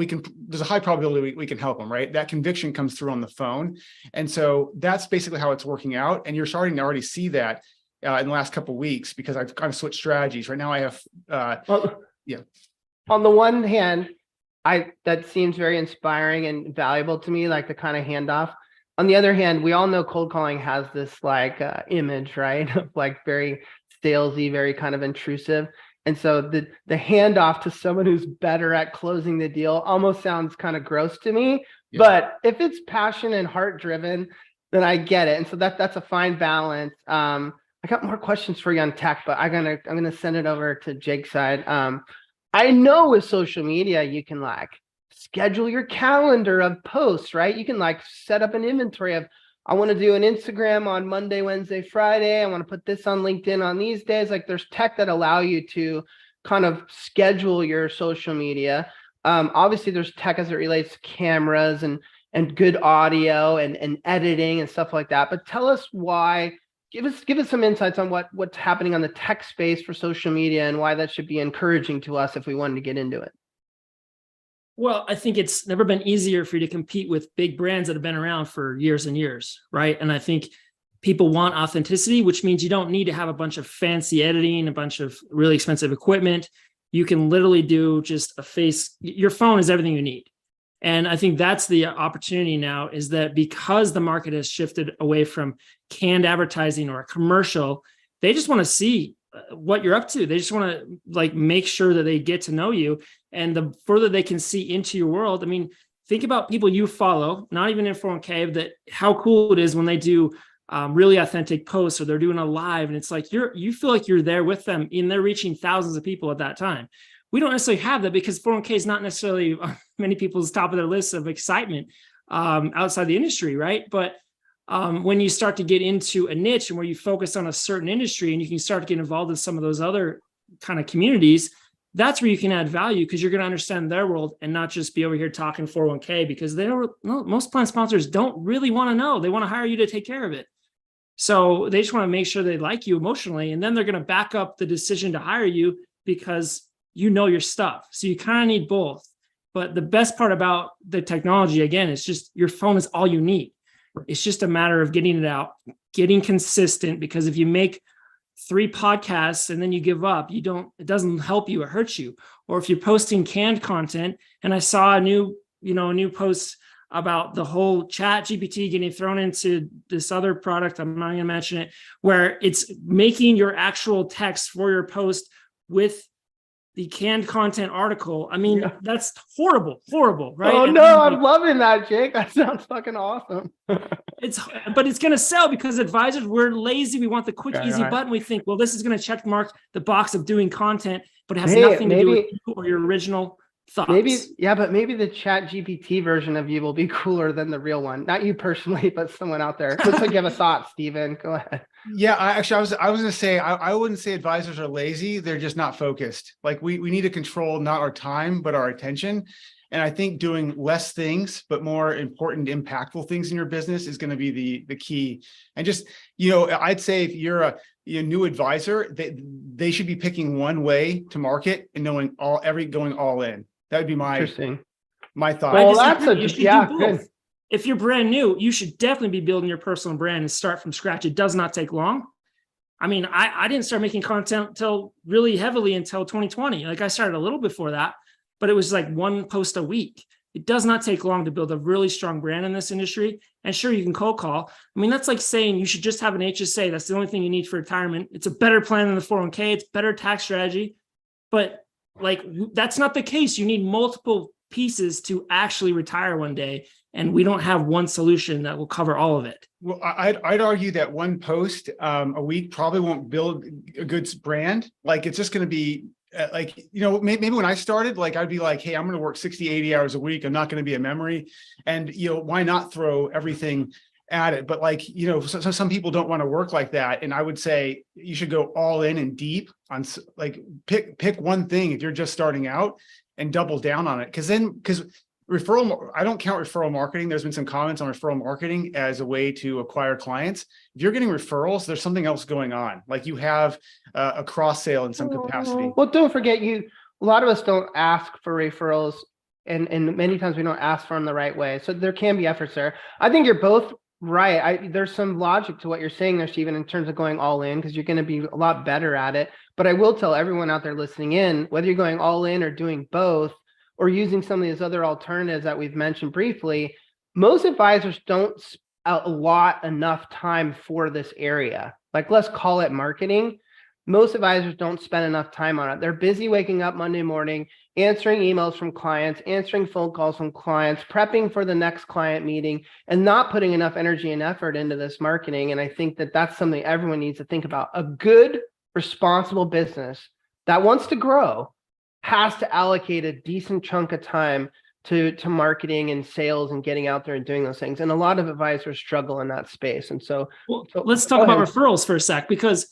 Speaker 1: there's a high probability we can help them, right? That conviction comes through on the phone. And so that's basically how it's working out. And you're starting to already see that in the last couple of weeks, because I've kind of switched strategies. Right now I have, yeah.
Speaker 2: On the one hand, that seems very inspiring and valuable to me, like the kind of handoff. On the other hand, we all know cold calling has this like image, right? Of like very salesy, very kind of intrusive. And so the handoff to someone who's better at closing the deal almost sounds kind of gross to me. Yeah. But if it's passion and heart driven, then I get it. And so that's a fine balance. I got more questions for you on tech, but I'm gonna send it over to Jake's side. I know with social media, you can like schedule your calendar of posts, right? You can like set up an inventory of, I want to do an Instagram on Monday, Wednesday, Friday. I want to put this on LinkedIn on these days. Like there's tech that allow you to kind of schedule your social media. Obviously there's tech as it relates to cameras and good audio and editing and stuff like that. But tell us why. Give us some insights on what's happening on the tech space for social media and why that should be encouraging to us if we wanted to get into it.
Speaker 3: Well, I think it's never been easier for you to compete with big brands that have been around for years and years, right? And I think people want authenticity, which means you don't need to have a bunch of fancy editing, a bunch of really expensive equipment. You can literally do just your phone is everything you need. And I think that's the opportunity now, is that because the market has shifted away from canned advertising or a commercial, they just want to see what you're up to. They just want to like make sure that they get to know you. And the further they can see into your world, I mean, think about people you follow, not even in 401k, that how cool it is when they do really authentic posts or they're doing a live, and it's like you feel like you're there with them and they're reaching thousands of people at that time. We don't necessarily have that because 401k is not necessarily many people's top of their list of excitement outside the industry, right? But when you start to get into a niche and where you focus on a certain industry and you can start to get involved in some of those other kind of communities, that's where you can add value, because you're going to understand their world and not just be over here talking 401k, because most plan sponsors don't really want to know. They want to hire you to take care of it. So they just want to make sure they like you emotionally, and then they're going to back up the decision to hire you because you know your stuff. So you kind of need both. But the best part about the technology, again, is just your phone is all you need. It's just a matter of getting it out, getting consistent, because if you make 3 podcasts and then you give up, it doesn't help you, it hurts you. Or if you're posting canned content, and I saw a new post about the whole chat GPT getting thrown into this other product, I'm not going to mention it, where it's making your actual text for your post with the canned content article. I mean, That's horrible, right?
Speaker 2: Oh, no, I'm loving that, Jake. That sounds fucking awesome.
Speaker 3: But it's going to sell, because advisors, we're lazy. We want the quick, easy button. We think, well, this is going to check mark the box of doing content, but it has nothing to do with you or your original thoughts.
Speaker 2: But maybe the Chat GPT version of you will be cooler than the real one. Not you personally, but someone out there. Looks like you have a thought, Steven. Go ahead.
Speaker 1: Yeah, I was going to say, I wouldn't say advisors are lazy. They're just not focused. Like we need to control not our time, but our attention. And I think doing less things, but more important, impactful things in your business is going to be the key. And just, I'd say if you're a new advisor, they should be picking one way to market and going all in. That would be my thought.
Speaker 2: Well,
Speaker 3: good. If you're brand new, you should definitely be building your personal brand and start from scratch. It does not take long. I mean, I didn't start making content until 2020. Like I started a little before that, but it was like one post a week. It does not take long to build a really strong brand in this industry. And sure, you can cold call. I mean, that's like saying you should just have an HSA. That's the only thing you need for retirement. It's a better plan than the 401k. It's better tax strategy. But like, that's not the case. You need multiple pieces to actually retire one day. And we don't have one solution that will cover all of it.
Speaker 1: Well, I'd argue that one post a week probably won't build a good brand. Like it's just going to be maybe when I started, like I'd be like, hey, I'm going to work 60, 80 hours a week. I'm not going to be a memory. And, why not throw everything at it? But like, so some people don't want to work like that. And I would say you should go all in and deep on pick one thing if you're just starting out and double down on it. Because referral, I don't count referral marketing. There's been some comments on referral marketing as a way to acquire clients. If you're getting referrals, there's something else going on. Like you have a cross sale in some capacity.
Speaker 2: Well, don't forget a lot of us don't ask for referrals and many times we don't ask for them the right way. So there can be efforts there. I think you're both right. There's some logic to what you're saying there, Stephen, in terms of going all in, because you're going to be a lot better at it. But I will tell everyone out there listening in, whether you're going all in or doing both, or using some of these other alternatives that we've mentioned briefly, most advisors don't allot enough time for this area. Like, let's call it marketing. Most advisors don't spend enough time on it. They're busy waking up Monday morning, answering emails from clients, answering phone calls from clients, prepping for the next client meeting, and not putting enough energy and effort into this marketing. And I think that that's something everyone needs to think about. A good, responsible business that wants to grow has to allocate a decent chunk of time to marketing and sales and getting out there and doing those things. And a lot of advisors struggle in that space. And so
Speaker 3: let's talk about referrals for a sec, because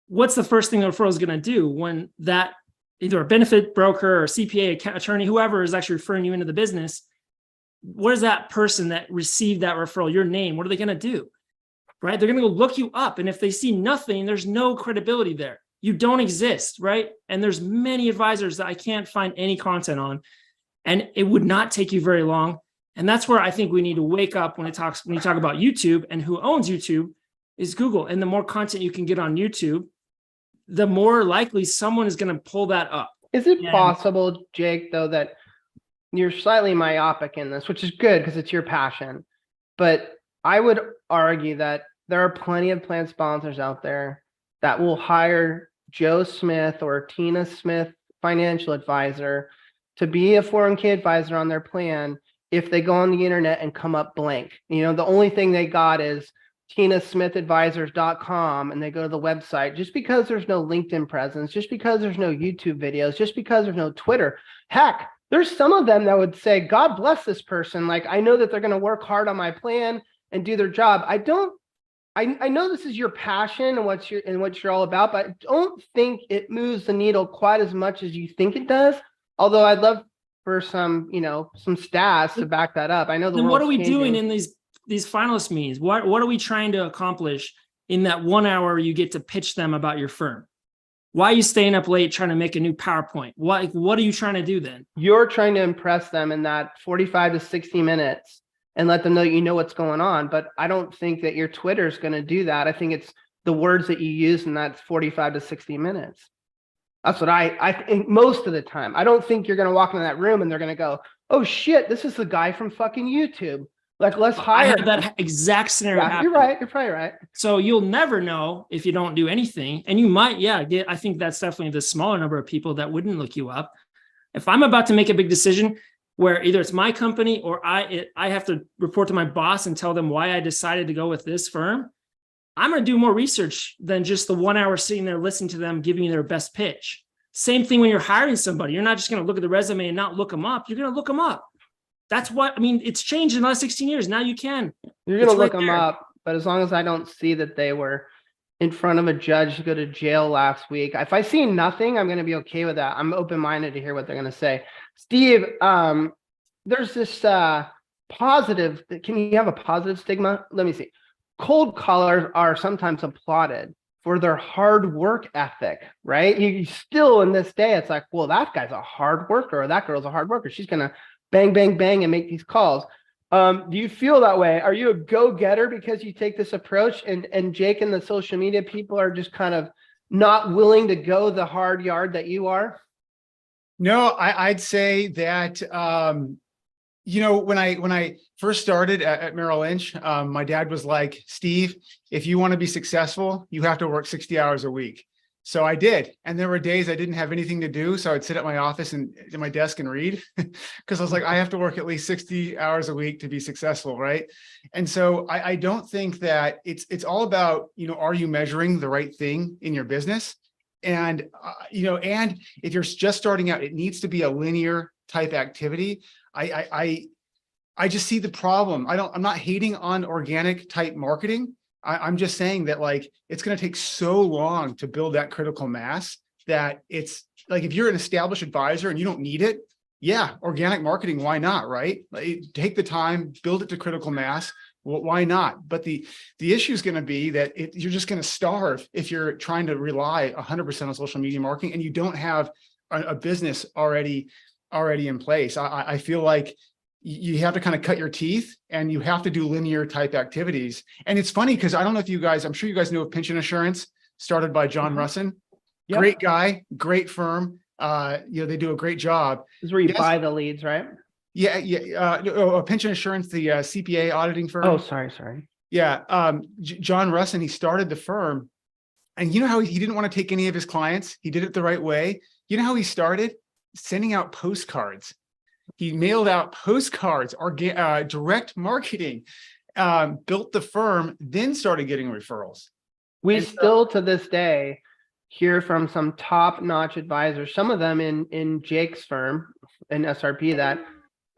Speaker 3: what's the first thing the referral is going to do when that either a benefit broker or CPA attorney, whoever is actually referring you into the business? What is that person that received that referral, your name? What are they going to do? Right? They're going to go look you up. And if they see nothing, there's no credibility there. You don't exist, right? And there's many advisors that I can't find any content on, and it would not take you very long. And that's where I think we need to wake up when you talk about YouTube, and who owns YouTube is Google. And the more content you can get on YouTube, the more likely someone is going to pull that up.
Speaker 2: Is it possible, Jake, though, that you're slightly myopic in this, which is good because it's your passion, but I would argue that there are plenty of plan sponsors out there that will hire Joe Smith or Tina Smith, financial advisor, to be a 401k advisor on their plan if they go on the internet and come up blank. The only thing they got is tinasmithadvisors.com, and they go to the website. Just because there's no LinkedIn presence, just because there's no YouTube videos, just because there's no Twitter. Heck, there's some of them that would say, God bless this person. Like, I know that they're going to work hard on my plan and do their job. I know this is your passion and what you're all about, but I don't think it moves the needle quite as much as you think it does. Although I'd love for some stats to back that up. I know
Speaker 3: what are we doing in these finalist meetings? What are we trying to accomplish in that 1 hour you get to pitch them about your firm? Why are you staying up late trying to make a new PowerPoint? What are you trying to do then?
Speaker 2: You're trying to impress them in that 45 to 60 minutes and let them know you know what's going on. But I don't think that your Twitter is going to do that. I think it's the words that you use in that 45 to 60 minutes. That's what I think most of the time. I don't think you're going to walk into that room and they're going to go, oh shit, this is the guy from fucking YouTube. Like, let's hire.
Speaker 3: I have that exact scenario.
Speaker 2: Yeah, you're right. You're probably right.
Speaker 3: So you'll never know if you don't do anything. And you might, get, I think that's definitely the smaller number of people that wouldn't look you up. If I'm about to make a big decision where either it's my company or I have to report to my boss and tell them why I decided to go with this firm, I'm going to do more research than just the 1 hour sitting there listening to them giving you their best pitch. Same thing when you're hiring somebody. You're not just going to look at the resume and not look them up. You're going to look them up. That's what, I mean, it's changed in the last 16 years. Now you can.
Speaker 2: You're going to
Speaker 3: It's
Speaker 2: look
Speaker 3: right
Speaker 2: them
Speaker 3: there.
Speaker 2: up, but as long as I don't see that they were in front of a judge to go to jail last week, if I see nothing, I'm going to be okay with that. I'm open-minded to hear what they're going to say. Steve, there's this positive, can you have a positive stigma? Let me see. Cold callers are sometimes applauded for their hard work ethic, right? You still in this day, it's like, well, that guy's a hard worker, or that girl's a hard worker. She's going to bang, bang, bang and make these calls. Do you feel that way? Are you a go-getter because you take this approach, and Jake and the social media people are just kind of not willing to go the hard yard that you are?
Speaker 1: No, I'd say that, when I first started at Merrill Lynch, my dad was like, Steve, if you want to be successful, you have to work 60 hours a week. So I did. And there were days I didn't have anything to do. So I'd sit at my office and at my desk and read, because I was like, I have to work at least 60 hours a week to be successful. Right. And so I don't think that it's all about, are you measuring the right thing in your business? And, and if you're just starting out, it needs to be a linear type activity. I just see the problem. I'm not hating on organic type marketing. I'm just saying that, like, it's going to take so long to build that critical mass that it's like, if you're an established advisor and you don't need it, yeah, organic marketing, why not? Right? Like, take the time, build it to critical mass. Well, why not? But the issue is going to be that you're just going to starve if you're trying to rely 100% on social media marketing and you don't have a business already in place. I feel like you have to kind of cut your teeth, and you have to do linear type activities. And it's funny because I don't know if you guys, I'm sure you guys know of Pension Insurance, started by John Rushton. Yep. Great guy, great firm. They do a great job.
Speaker 2: This is where you buy the leads, right?
Speaker 1: Yeah. Pension Insurance, the CPA auditing firm.
Speaker 2: Oh, sorry.
Speaker 1: Yeah. John Rushton, he started the firm, and you know how he didn't want to take any of his clients. He did it the right way. You know how he started? Sending out postcards. He mailed out postcards, or direct marketing, built the firm, then started getting referrals.
Speaker 2: We still to this day hear from some top-notch advisors, some of them in Jake's firm, in SRP, that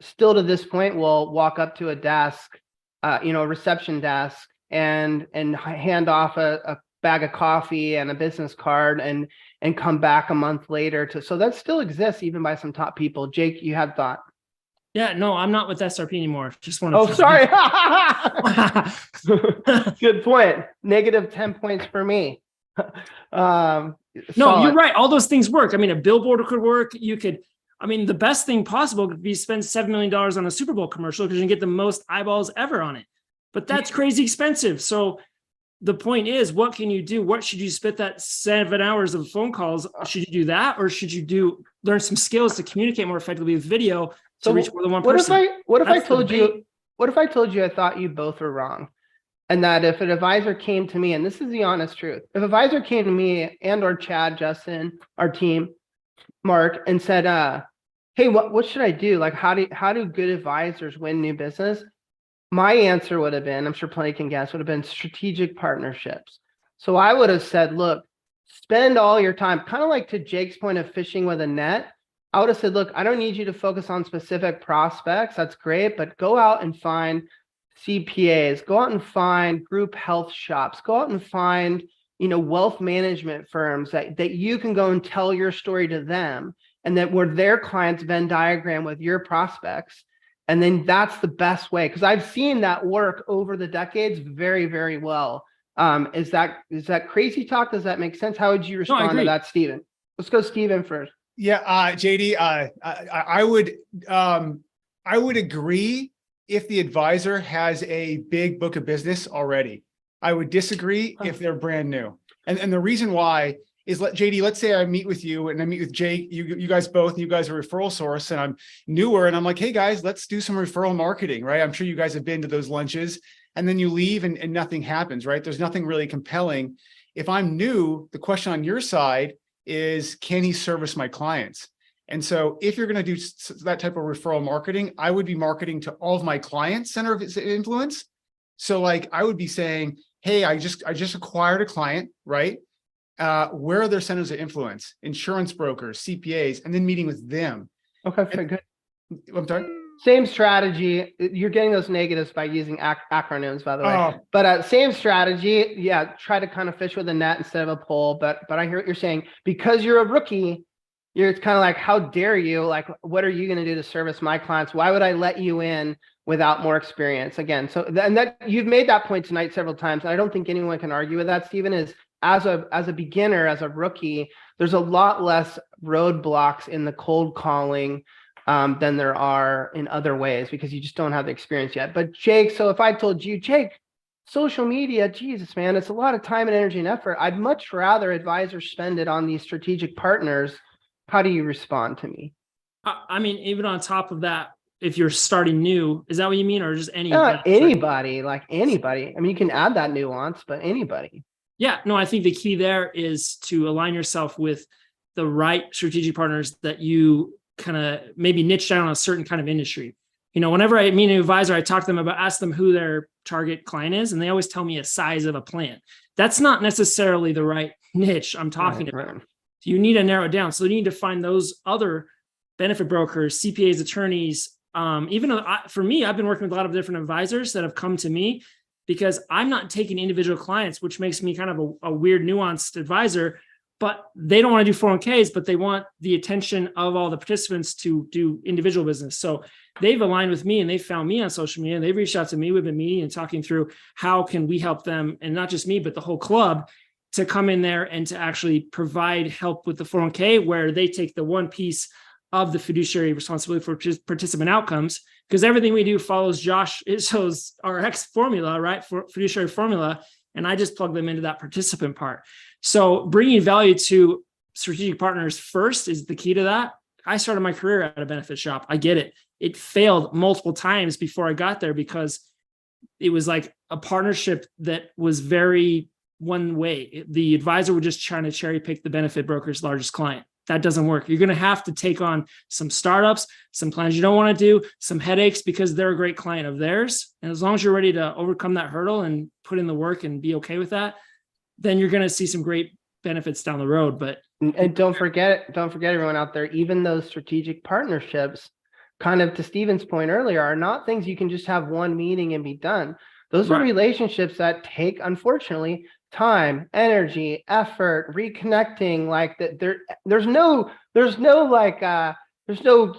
Speaker 2: still to this point will walk up to a desk, a reception desk, and hand off a bag of coffee and a business card and come back a month later so that still exists even by some top people. Jake, you had thought.
Speaker 3: Yeah, no, I'm not with SRP anymore. Just want
Speaker 2: to. Oh, sorry. Good point. Negative 10 points for me.
Speaker 3: No, you're right. All those things work. I mean, a billboard could work. The best thing possible could be spend $7 million on a Super Bowl commercial because you can get the most eyeballs ever on it. But that's crazy expensive. So the point is, what can you do? What should you spend that 7 hours of phone calls? Should you do that? Or should you learn some skills to communicate more effectively with video to reach more than one person?
Speaker 2: What if I told you I thought you both were wrong? And that if an advisor came to me, and this is the honest truth, if an advisor came to me and or Chad, Justin, our team, Mark, and said, hey, what should I do? Like, how do good advisors win new business? My answer would have been, I'm sure plenty can guess, would have been strategic partnerships. So I would have said, look, spend all your time, kind of like to Jake's point of fishing with a net. I would have said, look, I don't need you to focus on specific prospects. That's great, but go out and find CPAs, go out and find group health shops, go out and find, wealth management firms that you can go and tell your story to them, and that were their clients Venn diagram with your prospects. And then that's the best way, because I've seen that work over the decades very, very well. Is that crazy talk? Does that make sense? How would you respond to that, Stephen? Let's go Stephen first.
Speaker 1: Yeah, JD, I would agree if the advisor has a big book of business already. I would disagree if they're brand new. And the reason why is, JD, let's say I meet with you and I meet with Jake, you guys both, you guys are a referral source, and I'm newer, and I'm like, hey guys, let's do some referral marketing, right? I'm sure you guys have been to those lunches, and then you leave and nothing happens, right? There's nothing really compelling. If I'm new, the question on your side is, can he service my clients? And so if you're going to do that type of referral marketing, I would be marketing to all of my clients' center of influence. So like, I would be saying, hey, I just acquired a client, right? where are their centers of influence, insurance brokers, CPAs, and then meeting with them.
Speaker 2: Okay, very good.
Speaker 1: I'm sorry.
Speaker 2: Same strategy. You're getting those negatives by using acronyms, by the way.
Speaker 1: Oh.
Speaker 2: But same strategy. Yeah, try to kind of fish with a net instead of a pole. But I hear what you're saying. Because you're a rookie, it's kind of like, how dare you? Like, what are you going to do to service my clients? Why would I let you in without more experience? Again, so that you've made that point tonight several times. And I don't think anyone can argue with that, Stephen, is as a beginner, as a rookie, there's a lot less roadblocks in the cold calling than there are in other ways, because you just don't have the experience yet. But Jake, so if I told you, Jake, social media, Jesus, man, it's a lot of time and energy and effort. I'd much rather advisors spend it on these strategic partners. How do you respond to me?
Speaker 3: I mean, even on top of that, if you're starting new, is that what you mean? Or just any?
Speaker 2: Anybody, like anybody. I mean, you can add that nuance, but anybody.
Speaker 3: Yeah, no, I think the key there is to align yourself with the right strategic partners that you kind of maybe niche down on a certain kind of industry. You know, whenever I meet an advisor, I talk to them about, ask them who their target client is, and they always tell me a size of a plan. That's not necessarily the right niche I'm talking about. Right. You need to narrow it down. So you need to find those other benefit brokers, CPAs, attorneys. Even though for me, I've been working with a lot of different advisors that have come to me because I'm not taking individual clients, which makes me kind of a weird, nuanced advisor. But they don't want to do 401ks, but they want the attention of all the participants to do individual business. So they've aligned with me and they found me on social media and they've reached out to me. We've been meeting and talking through how can we help them, and not just me, but the whole club, to come in there and to actually provide help with the 401k, where they take the one piece of the fiduciary responsibility for participant outcomes, because everything we do follows shows our X formula, right? For fiduciary formula. And I just plug them into that participant part. So bringing value to strategic partners first is the key to that. I started my career at a benefit shop. I get it. It failed multiple times before I got there because it was like a partnership that was very one way. The advisor would just try to cherry pick the benefit broker's largest client. That doesn't work. You're going to have to take on some startups, some plans you don't want to do, some headaches because they're a great client of theirs. And as long as you're ready to overcome that hurdle and put in the work and be okay with that, then you're going to see some great benefits down the road. But
Speaker 2: and don't forget everyone out there, even those strategic partnerships, kind of to Stephen's point earlier, are not things you can just have one meeting and be done. Those are relationships that take, unfortunately, time, energy, effort, reconnecting. Like that, there's no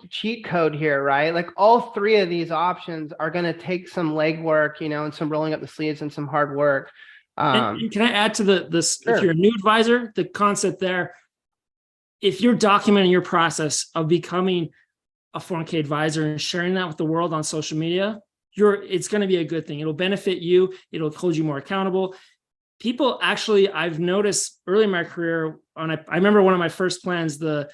Speaker 2: cheat code here, right? Like all three of these options are going to take some legwork, and some rolling up the sleeves and some hard work.
Speaker 3: And can I add to this?
Speaker 2: Sure.
Speaker 3: If you're a new advisor, the concept there, if you're documenting your process of becoming a 401k advisor and sharing that with the world on social media, it's going to be a good thing. It'll benefit you. It'll hold you more accountable. People actually, I've noticed early in my career, I remember one of my first plans, the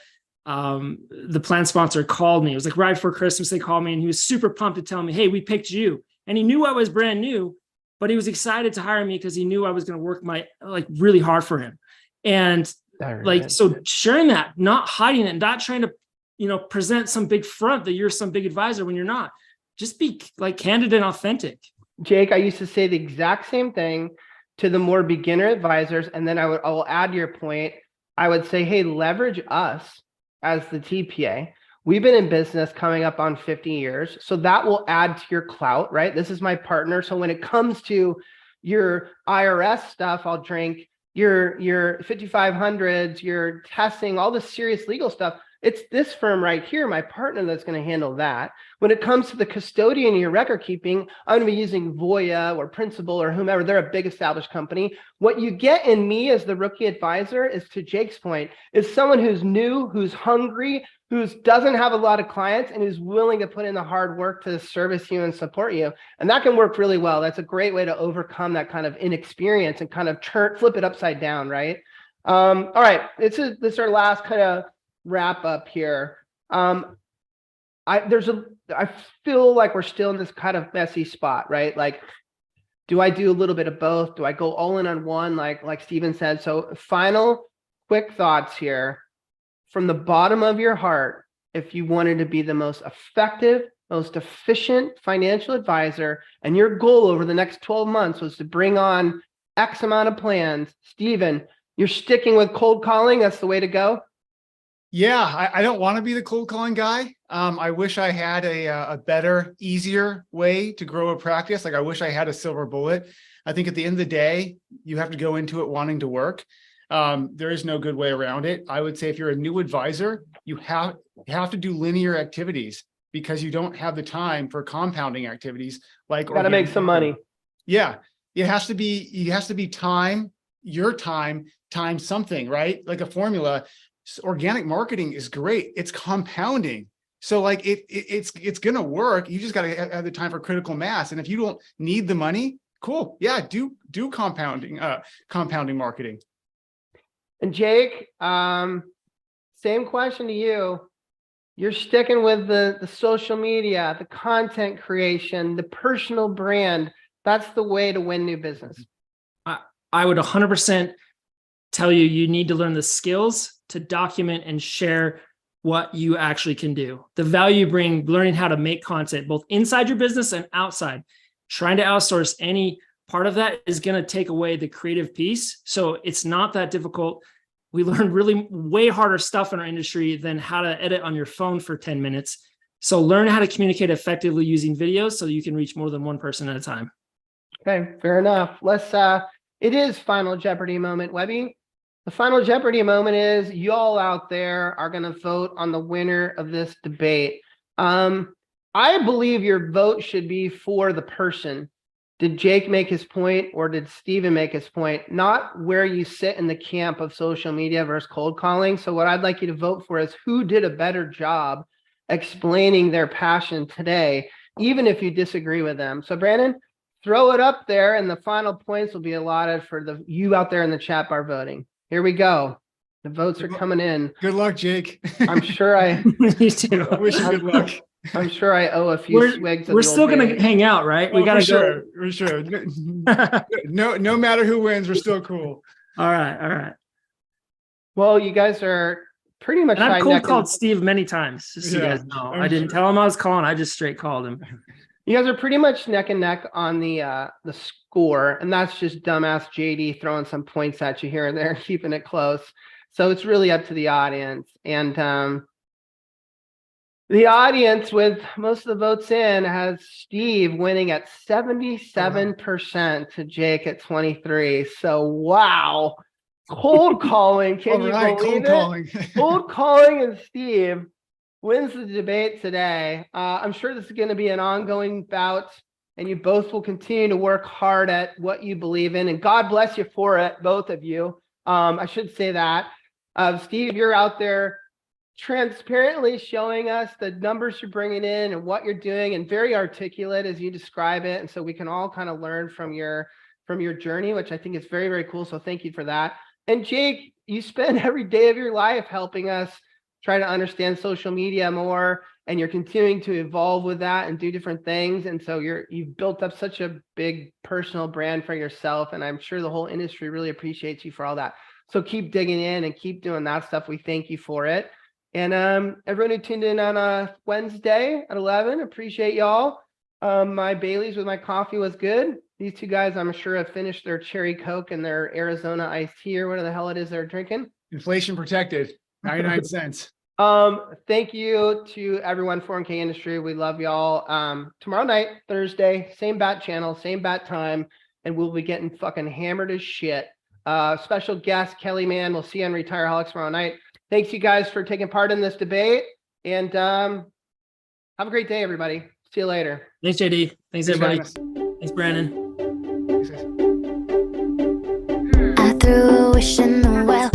Speaker 3: plan sponsor called me. It was like right before Christmas, they called me and he was super pumped to tell me, hey, we picked you. And he knew I was brand new, but he was excited to hire me because he knew I was going to work really hard for him. And so sharing that, not hiding it, not trying to, present some big front that you're some big advisor when you're not. Just be candid and authentic.
Speaker 2: Jake, I used to say the exact same thing to the more beginner advisors. And then I will add to your point. I would say, hey, leverage us as the TPA. We've been in business coming up on 50 years. So that will add to your clout, right? This is my partner. So when it comes to your IRS stuff, I'll drink your 5500s, your testing, all the serious legal stuff. It's this firm right here, my partner, that's going to handle that. When it comes to the custodian and your record keeping, I'm going to be using Voya or Principal or whomever. They're a big established company. What you get in me as the rookie advisor is, to Jake's point, is someone who's new, who's hungry, who doesn't have a lot of clients, and who's willing to put in the hard work to service you and support you. And that can work really well. That's a great way to overcome that kind of inexperience and kind of flip it upside down, right? All right, this is our last kind of wrap up here. I feel like we're still in this kind of messy spot, right? Like, do I do a little bit of both? Do I go all in on one, like Stephen said? So final quick thoughts here. From the bottom of your heart, if you wanted to be the most effective, most efficient financial advisor, and your goal over the next 12 months was to bring on X amount of plans, Stephen, You're sticking with cold calling. That's the way to go.
Speaker 1: Yeah, I don't want to be the cold calling guy. I wish I had a better, easier way to grow a practice. Like I wish I had a silver bullet. I think at the end of the day, you have to go into it wanting to work. There is no good way around it. I would say if you're a new advisor, you have to do linear activities because you don't have the time for compounding activities like
Speaker 2: Got to make some money.
Speaker 1: Yeah, it has to be time, your time times something, right? Like a formula. Organic marketing is great. It's compounding. So like it's going to work. You just got to have the time for critical mass. And if you don't need the money, cool. Yeah. Do compounding marketing.
Speaker 2: And Jake, same question to you. You're sticking with the social media, the content creation, the personal brand. That's the way to win new business.
Speaker 3: I would 100% tell you need to learn the skills to document and share what you actually can do. The value you bring, learning how to make content, both inside your business and outside. Trying to outsource any part of that is going to take away the creative piece. So it's not that difficult. We learn really way harder stuff in our industry than how to edit on your phone for 10 minutes. So learn how to communicate effectively using videos so you can reach more than one person at a time.
Speaker 2: Okay, fair enough. It is Final Jeopardy moment, Webby. The Final Jeopardy moment is y'all out there are going to vote on the winner of this debate. I believe your vote should be for the person. Did Jake make his point or did Steven make his point? Not where you sit in the camp of social media versus cold calling. So what I'd like you to vote for is who did a better job explaining their passion today, even if you disagree with them. So Brandon, throw it up there and the final points will be allotted for you out there in the chat bar voting. Here we go. The votes are coming in.
Speaker 1: Good luck, Jake.
Speaker 2: I'm sure
Speaker 3: You too.
Speaker 1: I wish you good luck.
Speaker 2: I'm sure I owe a few swigs.
Speaker 3: We're still going to hang out, right? We got to go.
Speaker 1: For sure. No matter who wins, we're still cool.
Speaker 3: All right.
Speaker 2: Well, you guys are pretty much.
Speaker 3: And I've cold called Steve many times. Just so you guys know. I didn't tell him I was calling. I just straight called him.
Speaker 2: You guys are pretty much neck and neck on the score, and that's just dumbass JD throwing some points at you here and there, keeping it close. So it's really up to the audience, and the audience with most of the votes in has Steve winning at 77% to Jake at 23. So wow, cold calling. Can you believe it? Cold calling and Steve wins the debate today. I'm sure this is going to be an ongoing bout, and you both will continue to work hard at what you believe in, and God bless you for it, both of you. I should say that. Steve, you're out there transparently showing us the numbers you're bringing in and what you're doing, and very articulate as you describe it, and so we can all kind of learn from your journey, which I think is very, very cool. So thank you for that. And Jake, you spend every day of your life helping us try to understand social media more, and you're continuing to evolve with that and do different things. And so you've built up such a big personal brand for yourself, and I'm sure the whole industry really appreciates you for all that. So keep digging in and keep doing that stuff. We thank you for it. And everyone who tuned in on a Wednesday at 11, appreciate y'all. My Bailey's with my coffee was good. These two guys, I'm sure, have finished their cherry Coke and their Arizona iced tea or whatever the hell it is they're drinking.
Speaker 1: Inflation protected, 99 cents.
Speaker 2: Thank you to everyone, 4K Industry. We love y'all. Tomorrow night, Thursday, same bat channel, same bat time, and we'll be getting fucking hammered as shit. Special guest, Kelly Mann. We'll see you on Retireholics tomorrow night. Thanks, you guys, for taking part in this debate, and have a great day, everybody. See you later.
Speaker 3: Thanks, JD. Thanks, everybody. Thanks, Brandon.
Speaker 4: I threw a wish in the well.